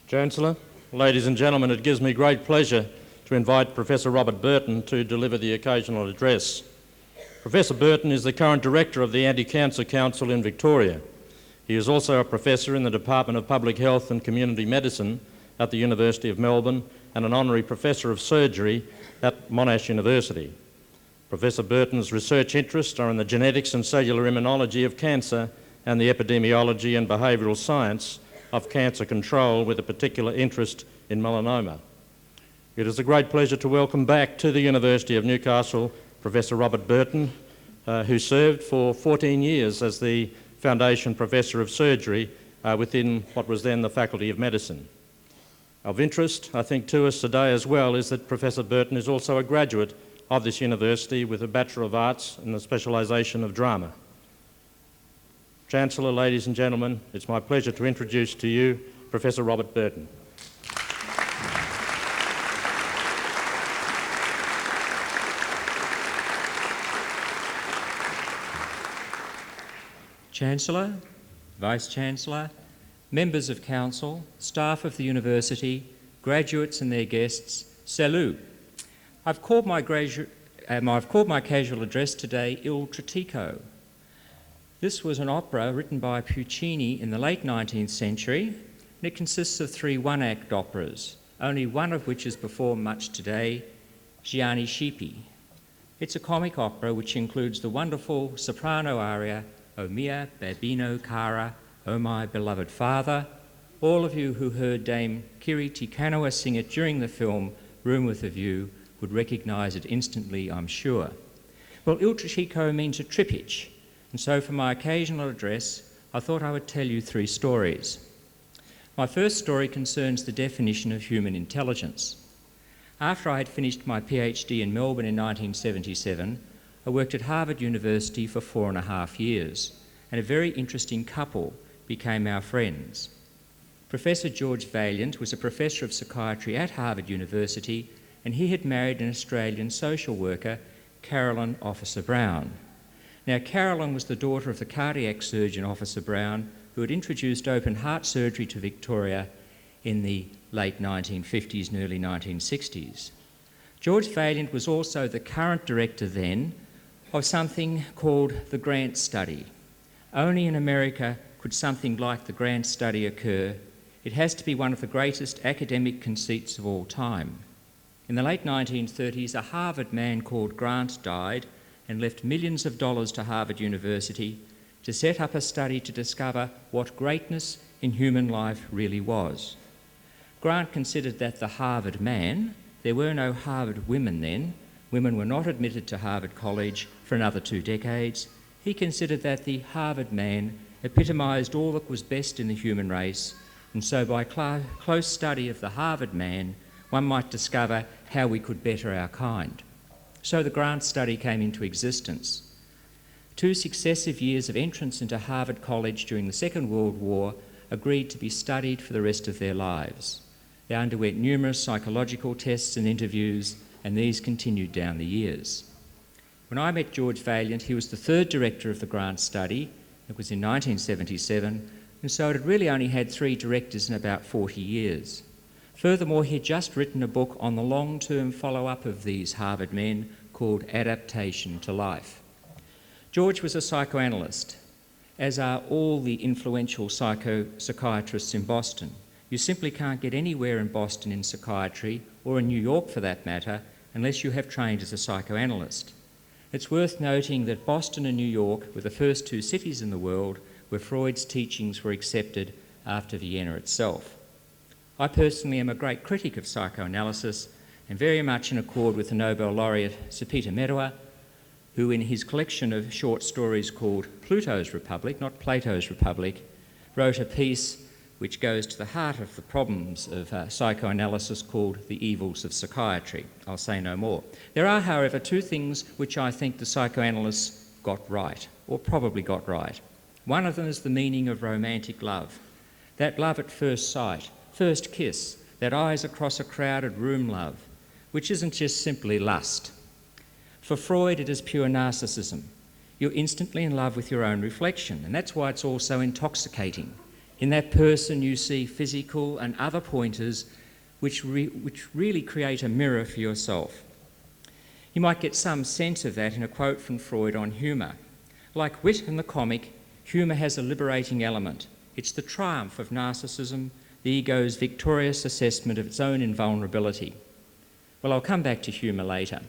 Chancellor, ladies and gentlemen, it gives me great pleasure to invite Professor Robert Burton to deliver the occasional address. Professor Burton is the current Director of the Anti-Cancer Council in Victoria. He is also a Professor in the Department of Public Health and Community Medicine at the University of Melbourne and an Honorary Professor of Surgery at Monash University. Professor Burton's research interests are in the genetics and cellular immunology of cancer and the epidemiology and behavioural science of cancer control, with a particular interest in melanoma. It is a great pleasure to welcome back to the University of Newcastle Professor Robert Burton, who served for 14 years as the Foundation Professor of Surgery within what was then the Faculty of Medicine. Of interest, I think, to us today as well is that Professor Burton is also a graduate of this university with a Bachelor of Arts in the specialisation of drama. Chancellor, ladies and gentlemen, it's my pleasure to introduce to you Professor Robert Burton. Chancellor, Vice-Chancellor, members of Council, staff of the University, graduates and their guests, salut. I've called my casual address today Il Trittico. This was an opera written by Puccini in the late 19th century, and it consists of 3 one-act operas, only one of which is performed much today, Gianni Schippi. It's a comic opera which includes the wonderful soprano aria, O mia babino cara, O my beloved father. All of you who heard Dame Kiri Tikanoa sing it during the film Room with a View would recognise it instantly, I'm sure. Well, Il Trittico means a trippage, and so for my occasional address, I thought I would tell you 3 stories. My first story concerns the definition of human intelligence. After I had finished my PhD in Melbourne in 1977, I worked at Harvard University for 4.5 years, and a very interesting couple became our friends. Professor George Valiant was a professor of psychiatry at Harvard University, and he had married an Australian social worker, Carolyn Officer Brown. Now, Carolyn was the daughter of the cardiac surgeon Officer Brown, who had introduced open heart surgery to Victoria in the late 1950s and early 1960s. George Valiant was also the current director then of something called the Grant Study. Only in America could something like the Grant Study occur. It has to be one of the greatest academic conceits of all time. In the late 1930s, a Harvard man called Grant died and left millions of dollars to Harvard University to set up a study to discover what greatness in human life really was. Grant considered that the Harvard man, there were no Harvard women then, women were not admitted to Harvard College for another 2 decades. He considered that the Harvard man epitomised all that was best in the human race, and so by close study of the Harvard man, one might discover how we could better our kind. So the Grant Study came into existence. 2 successive years of entrance into Harvard College during the Second World War agreed to be studied for the rest of their lives. They underwent numerous psychological tests and interviews, and these continued down the years. When I met George Valiant, he was the 3rd director of the Grant Study. It was in 1977, and so it had really only had 3 directors in about 40 years. Furthermore, he had just written a book on the long-term follow-up of these Harvard men called Adaptation to Life. George was a psychoanalyst, as are all the influential psychiatrists in Boston. You simply can't get anywhere in Boston in psychiatry, or in New York for that matter, unless you have trained as a psychoanalyst. It's worth noting that Boston and New York were the first 2 cities in the world where Freud's teachings were accepted after Vienna itself. I personally am a great critic of psychoanalysis and very much in accord with the Nobel laureate Sir Peter Medawar, who in his collection of short stories called Pluto's Republic, not Plato's Republic, wrote a piece which goes to the heart of the problems of psychoanalysis called The Evils of Psychiatry. I'll say no more. There are, however, 2 things which I think the psychoanalysts got right, or probably got right. One of them is the meaning of romantic love. That love at first sight, first kiss, that eyes across a crowded room love, which isn't just simply lust. For Freud, it is pure narcissism. You're instantly in love with your own reflection, and that's why it's all so intoxicating. In that person you see physical and other pointers which really create a mirror for yourself. You might get some sense of that in a quote from Freud on humour. Like wit and the comic, humour has a liberating element. It's the triumph of narcissism, the ego's victorious assessment of its own invulnerability. Well, I'll come back to humour later.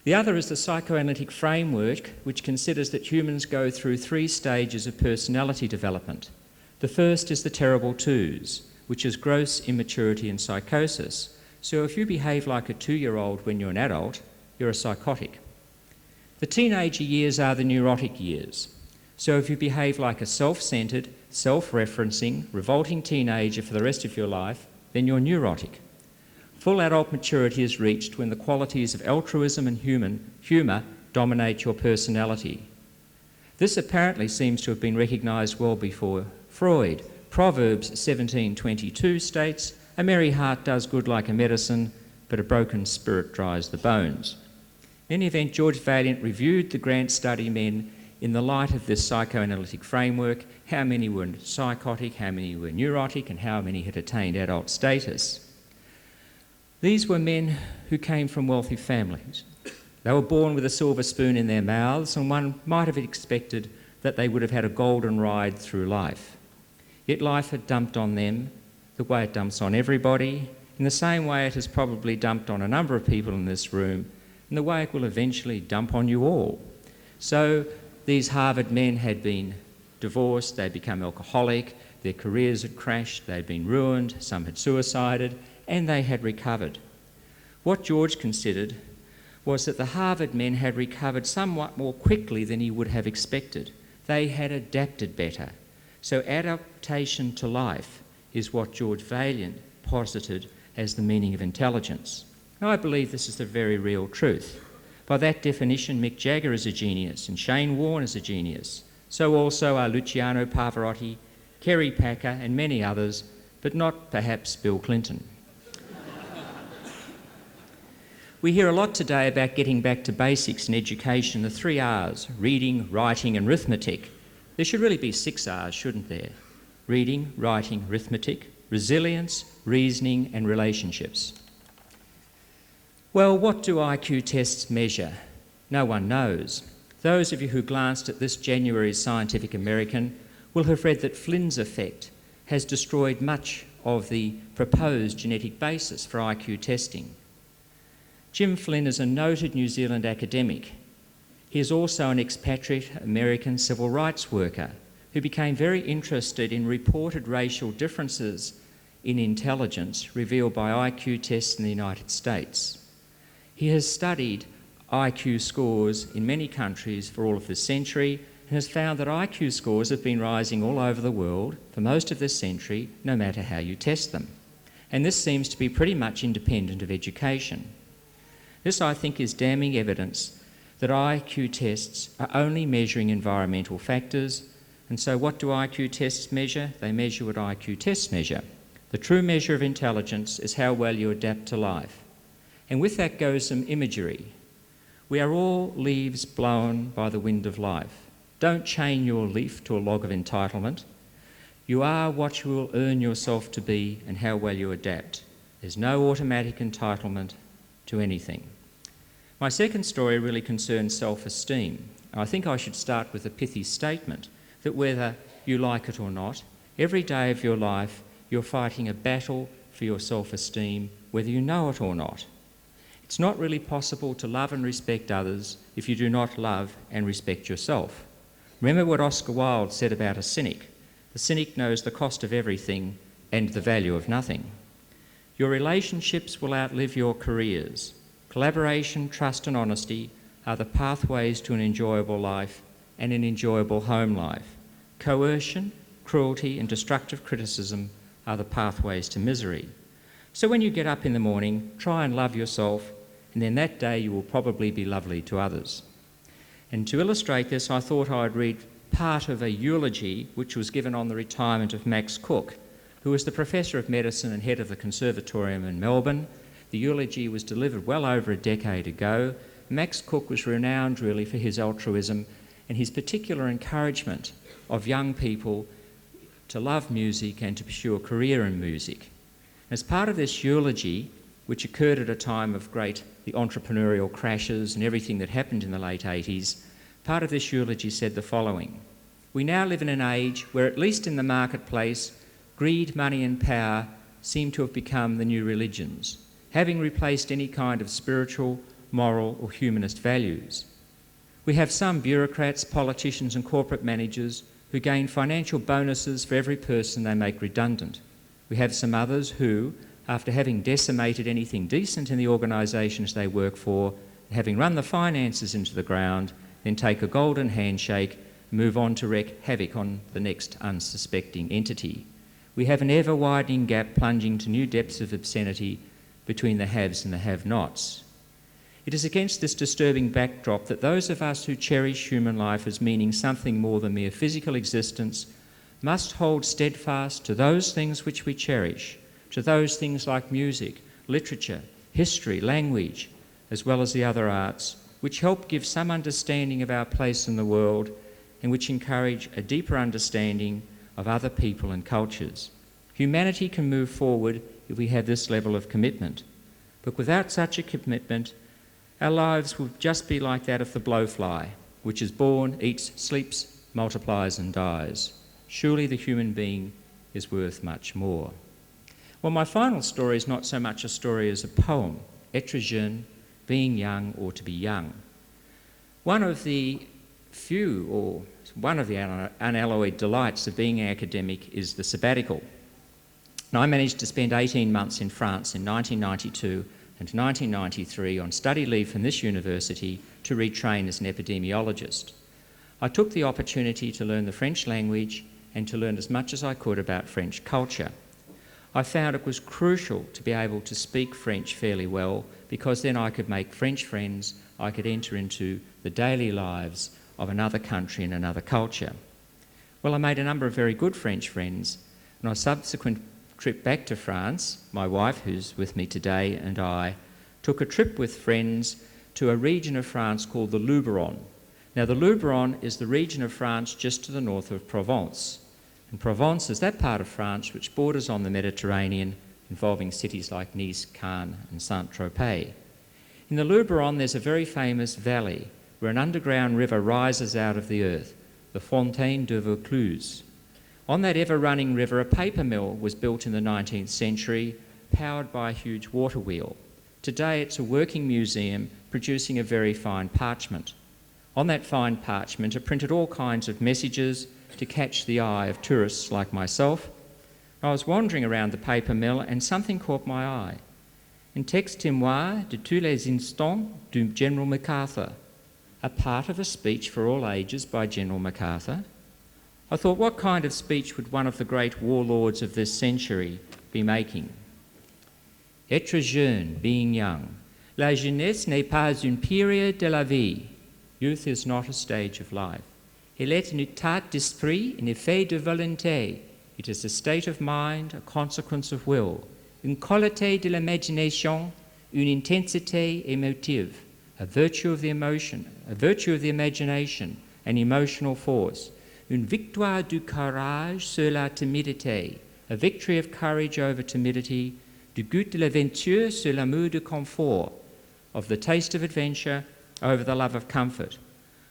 The other is the psychoanalytic framework, which considers that humans go through 3 stages of personality development. The first is the terrible twos, which is gross immaturity and psychosis. So if you behave like a 2-year-old when you're an adult, you're a psychotic. The teenager years are the neurotic years. So if you behave like a self-centred, self-referencing, revolting teenager for the rest of your life, then you're neurotic. Full adult maturity is reached when the qualities of altruism and humour dominate your personality. This apparently seems to have been recognised well before Freud. Proverbs 17:22 states, "A merry heart does good like a medicine, but a broken spirit dries the bones." In any event, George Vaillant reviewed the Grant study men in the light of this psychoanalytic framework, how many were psychotic, how many were neurotic, and how many had attained adult status. These were men who came from wealthy families. They were born with a silver spoon in their mouths, and one might have expected that they would have had a golden ride through life. Yet life had dumped on them the way it dumps on everybody, in the same way it has probably dumped on a number of people in this room, and the way it will eventually dump on you all. So these Harvard men had been divorced, they'd become alcoholic, their careers had crashed, they'd been ruined, some had suicided, and they had recovered. What George considered was that the Harvard men had recovered somewhat more quickly than he would have expected. They had adapted better. So adaptation to life is what George Vaillant posited as the meaning of intelligence. Now, I believe this is the very real truth. By that definition, Mick Jagger is a genius and Shane Warne is a genius. So also are Luciano Pavarotti, Kerry Packer and many others, but not perhaps Bill Clinton. We hear a lot today about getting back to basics in education, the 3 R's, reading, writing and arithmetic. There should really be 6 R's, shouldn't there? Reading, writing, arithmetic, resilience, reasoning and relationships. Well, what do IQ tests measure? No one knows. Those of you who glanced at this January's Scientific American will have read that Flynn's effect has destroyed much of the proposed genetic basis for IQ testing. Jim Flynn is a noted New Zealand academic. He is also an expatriate American civil rights worker who became very interested in reported racial differences in intelligence revealed by IQ tests in the United States. He has studied IQ scores in many countries for all of this century and has found that IQ scores have been rising all over the world for most of this century, no matter how you test them. And this seems to be pretty much independent of education. This, I think, is damning evidence that IQ tests are only measuring environmental factors. And so what do IQ tests measure? They measure what IQ tests measure. The true measure of intelligence is how well you adapt to life. And with that goes some imagery. We are all leaves blown by the wind of life. Don't chain your leaf to a log of entitlement. You are what you will earn yourself to be and how well you adapt. There's no automatic entitlement to anything. My second story really concerns self-esteem. I think I should start with a pithy statement that whether you like it or not, every day of your life you're fighting a battle for your self-esteem, whether you know it or not. It's not really possible to love and respect others if you do not love and respect yourself. Remember what Oscar Wilde said about a cynic. The cynic knows the cost of everything and the value of nothing. Your relationships will outlive your careers. Collaboration, trust and honesty are the pathways to an enjoyable life and an enjoyable home life. Coercion, cruelty and destructive criticism are the pathways to misery. So when you get up in the morning, try and love yourself, and then that day you will probably be lovely to others. And to illustrate this, I thought I'd read part of a eulogy which was given on the retirement of Max Cook, who was the Professor of Medicine and head of the Conservatorium in Melbourne. The eulogy was delivered well over a decade ago. Max Cook was renowned really for his altruism and his particular encouragement of young people to love music and to pursue a career in music. As part of this eulogy, which occurred at a time of the entrepreneurial crashes and everything that happened in the late 80s, part of this eulogy said the following: "We now live in an age where, at least in the marketplace, greed, money and power seem to have become the new religions, having replaced any kind of spiritual, moral or humanist values. We have some bureaucrats, politicians and corporate managers who gain financial bonuses for every person they make redundant. We have some others who, after having decimated anything decent in the organisations they work for, having run the finances into the ground, then take a golden handshake and move on to wreak havoc on the next unsuspecting entity. We have an ever-widening gap plunging to new depths of obscenity between the haves and the have-nots. It is against this disturbing backdrop that those of us who cherish human life as meaning something more than mere physical existence must hold steadfast to those things which we cherish, to those things like music, literature, history, language, as well as the other arts, which help give some understanding of our place in the world and which encourage a deeper understanding of other people and cultures. Humanity can move forward if we have this level of commitment, but without such a commitment, our lives would just be like that of the blowfly, which is born, eats, sleeps, multiplies and dies. Surely the human being is worth much more." Well, my final story is not so much a story as a poem, Être jeune, being young or to be young. One of the unalloyed delights of being academic is the sabbatical. Now, I managed to spend 18 months in France in 1992 and 1993 on study leave from this university to retrain as an epidemiologist. I took the opportunity to learn the French language and to learn as much as I could about French culture. I found it was crucial to be able to speak French fairly well, because then I could make French friends, I could enter into the daily lives of another country and another culture. Well, I made a number of very good French friends, and on a subsequent trip back to France, my wife, who's with me today, and I took a trip with friends to a region of France called the Luberon. Now, the Luberon is the region of France just to the north of Provence. And Provence is that part of France which borders on the Mediterranean, involving cities like Nice, Cannes and Saint-Tropez. In the Luberon, there's a very famous valley where an underground river rises out of the earth, the Fontaine de Vaucluse. On that ever-running river, a paper mill was built in the 19th century, powered by a huge water wheel. Today, it's a working museum producing a very fine parchment. On that fine parchment are printed all kinds of messages to catch the eye of tourists like myself. I was wandering around the paper mill and something caught my eye. Un texte témoin de tous les instants du General MacArthur, a part of a speech for all ages by General MacArthur. I thought, what kind of speech would one of the great warlords of this century be making? Être jeune, being young. La jeunesse n'est pas une période de la vie. Youth is not a stage of life. Elle est un état d'esprit, un effet de volonté. It is a state of mind, a consequence of will. Une qualité de l'imagination, une intensité émotive. A virtue of the emotion, a virtue of the imagination, an emotional force. Une victoire du courage sur la timidité, a victory of courage over timidity, du goût de l'aventure sur l'amour du confort, of the taste of adventure over the love of comfort.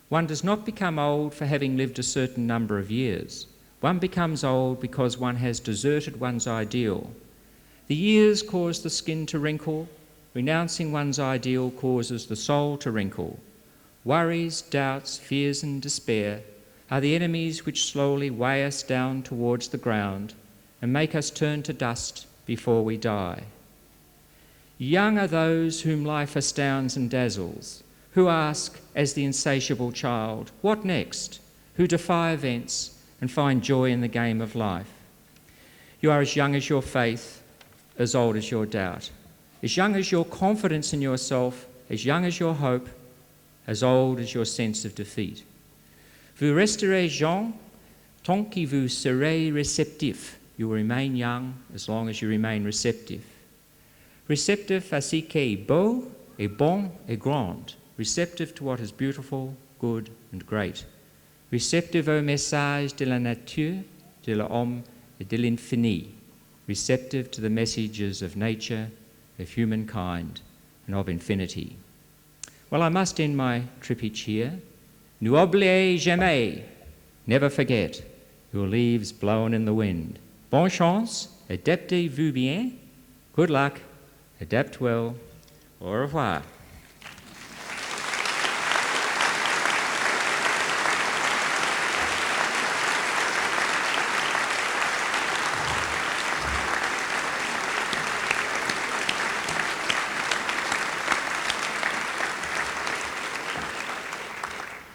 One does not become old for having lived a certain number of years. One becomes old because one has deserted one's ideal. The years cause the skin to wrinkle. Renouncing one's ideal causes the soul to wrinkle. Worries, doubts, fears and despair are the enemies which slowly weigh us down towards the ground and make us turn to dust before we die. Young are those whom life astounds and dazzles, who ask, as the insatiable child, what next? Who defy events and find joy in the game of life. You are as young as your faith, as old as your doubt, as young as your confidence in yourself, as young as your hope, as old as your sense of defeat. Vous resterez jeune tant que vous serez réceptif. You will remain young as long as you remain receptive. Receptive à ce qui est beau et bon et grand. Receptive to what is beautiful, good and great. Receptive au message de la nature de l'homme et de l'infini, receptive to the messages of nature, of humankind, and of infinity. Well, I must end my triptych here. N'oubliez jamais, never forget, your leaves blown in the wind. Bonne chance, adaptez-vous bien, good luck, adapt well, au revoir.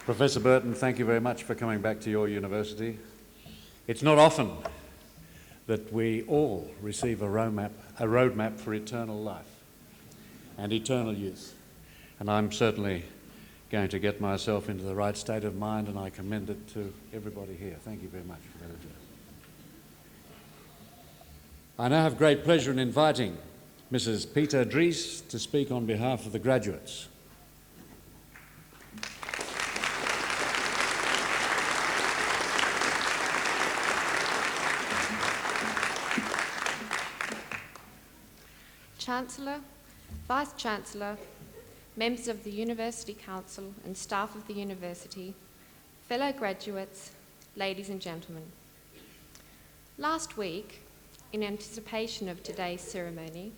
Professor Burton, thank you very much for coming back to your university. It's not often that we all receive a roadmap for eternal life and eternal youth. And I'm certainly going to get myself into the right state of mind, and I commend it to everybody here. Thank you very much for that address. I now have great pleasure in inviting Mrs. Peter Dries to speak on behalf of the graduates. Chancellor, Vice-Chancellor, members of the University Council and staff of the University, fellow graduates, ladies and gentlemen. Last week, in anticipation of today's ceremony,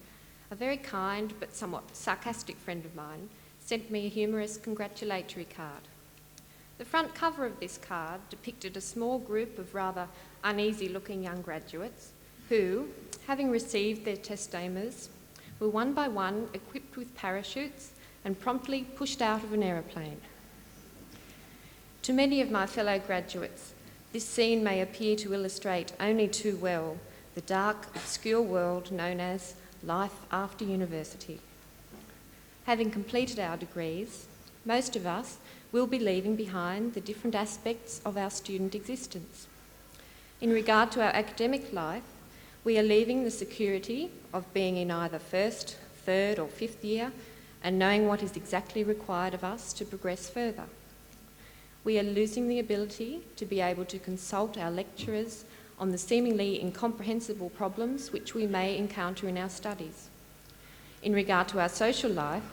a very kind but somewhat sarcastic friend of mine sent me a humorous congratulatory card. The front cover of this card depicted a small group of rather uneasy-looking young graduates who, having received their testamers, were one by one equipped with parachutes and promptly pushed out of an aeroplane. To many of my fellow graduates, this scene may appear to illustrate only too well the dark, obscure world known as life after university. Having completed our degrees, most of us will be leaving behind the different aspects of our student existence. In regard to our academic life, we are leaving the security of being in either first, third or fifth year and knowing what is exactly required of us to progress further. We are losing the ability to be able to consult our lecturers on the seemingly incomprehensible problems which we may encounter in our studies. In regard to our social life,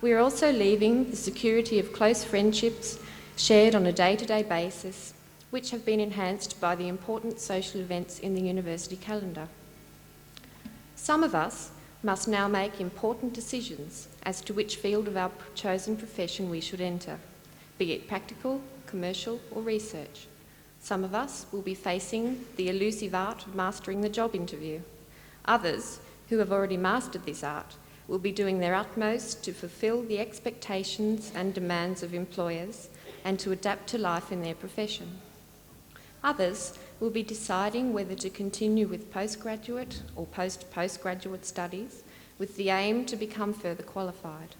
we are also leaving the security of close friendships shared on a day-to-day basis, which have been enhanced by the important social events in the university calendar. Some of us must now make important decisions as to which field of our chosen profession we should enter, be it practical, commercial or research. Some of us will be facing the elusive art of mastering the job interview. Others, who have already mastered this art, will be doing their utmost to fulfil the expectations and demands of employers and to adapt to life in their profession. Others will be deciding whether to continue with postgraduate or postgraduate studies with the aim to become further qualified.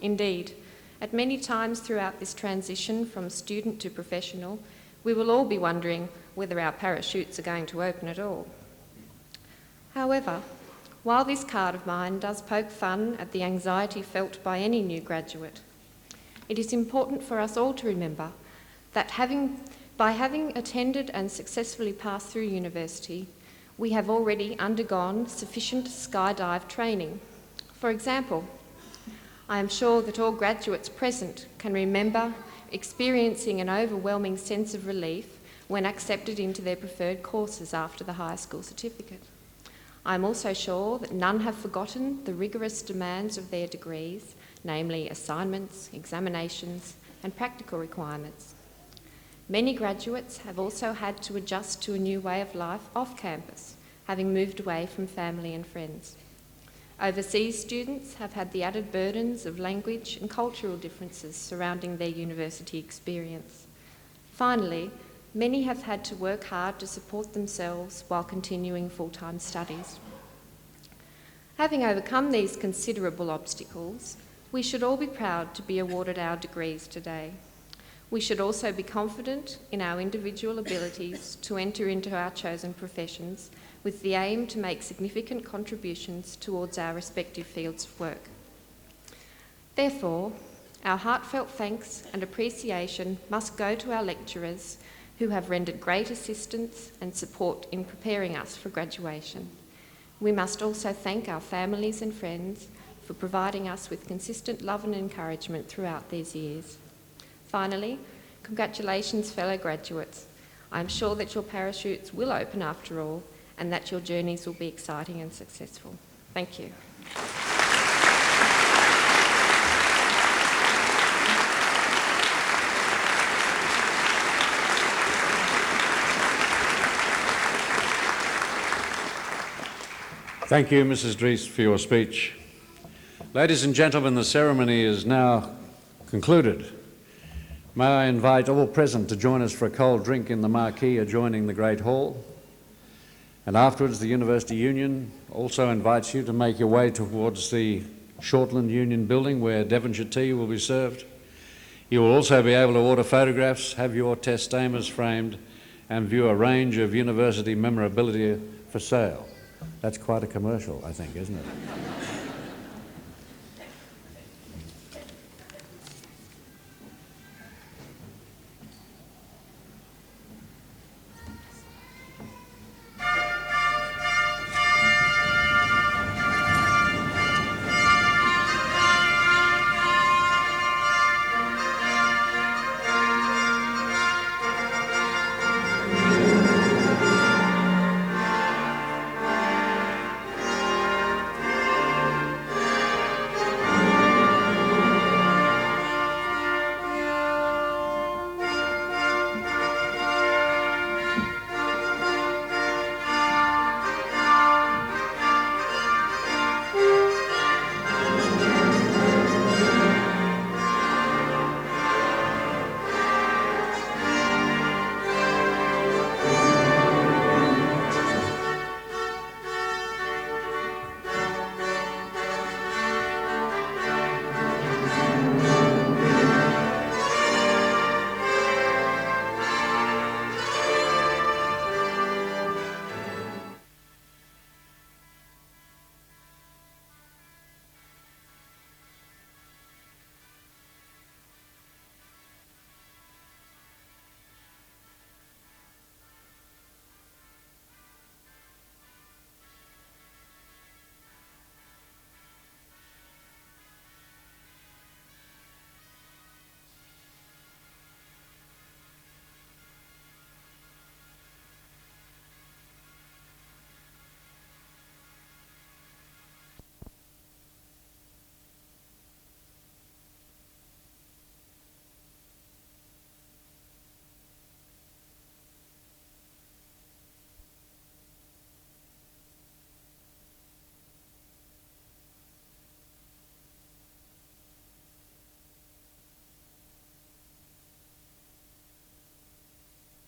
Indeed, at many times throughout this transition from student to professional, we will all be wondering whether our parachutes are going to open at all. However, while this card of mine does poke fun at the anxiety felt by any new graduate, it is important for us all to remember that by having attended and successfully passed through university, we have already undergone sufficient skydive training. For example, I am sure that all graduates present can remember experiencing an overwhelming sense of relief when accepted into their preferred courses after the high school certificate. I am also sure that none have forgotten the rigorous demands of their degrees, namely assignments, examinations, and practical requirements. Many graduates have also had to adjust to a new way of life off campus, having moved away from family and friends. Overseas students have had the added burdens of language and cultural differences surrounding their university experience. Finally, many have had to work hard to support themselves while continuing full-time studies. Having overcome these considerable obstacles, we should all be proud to be awarded our degrees today. We should also be confident in our individual abilities to enter into our chosen professions with the aim to make significant contributions towards our respective fields of work. Therefore, our heartfelt thanks and appreciation must go to our lecturers who have rendered great assistance and support in preparing us for graduation. We must also thank our families and friends for providing us with consistent love and encouragement throughout these years. Finally, congratulations, fellow graduates. I'm sure that your parachutes will open after all and that your journeys will be exciting and successful. Thank you. Thank you, Mrs. Dries, for your speech. Ladies and gentlemen, the ceremony is now concluded. May I invite all present to join us for a cold drink in the marquee adjoining the Great Hall. And afterwards, the University Union also invites you to make your way towards the Shortland Union building where Devonshire tea will be served. You will also be able to order photographs, have your testamers framed, and view a range of university memorabilia for sale. That's quite a commercial, I think, isn't it?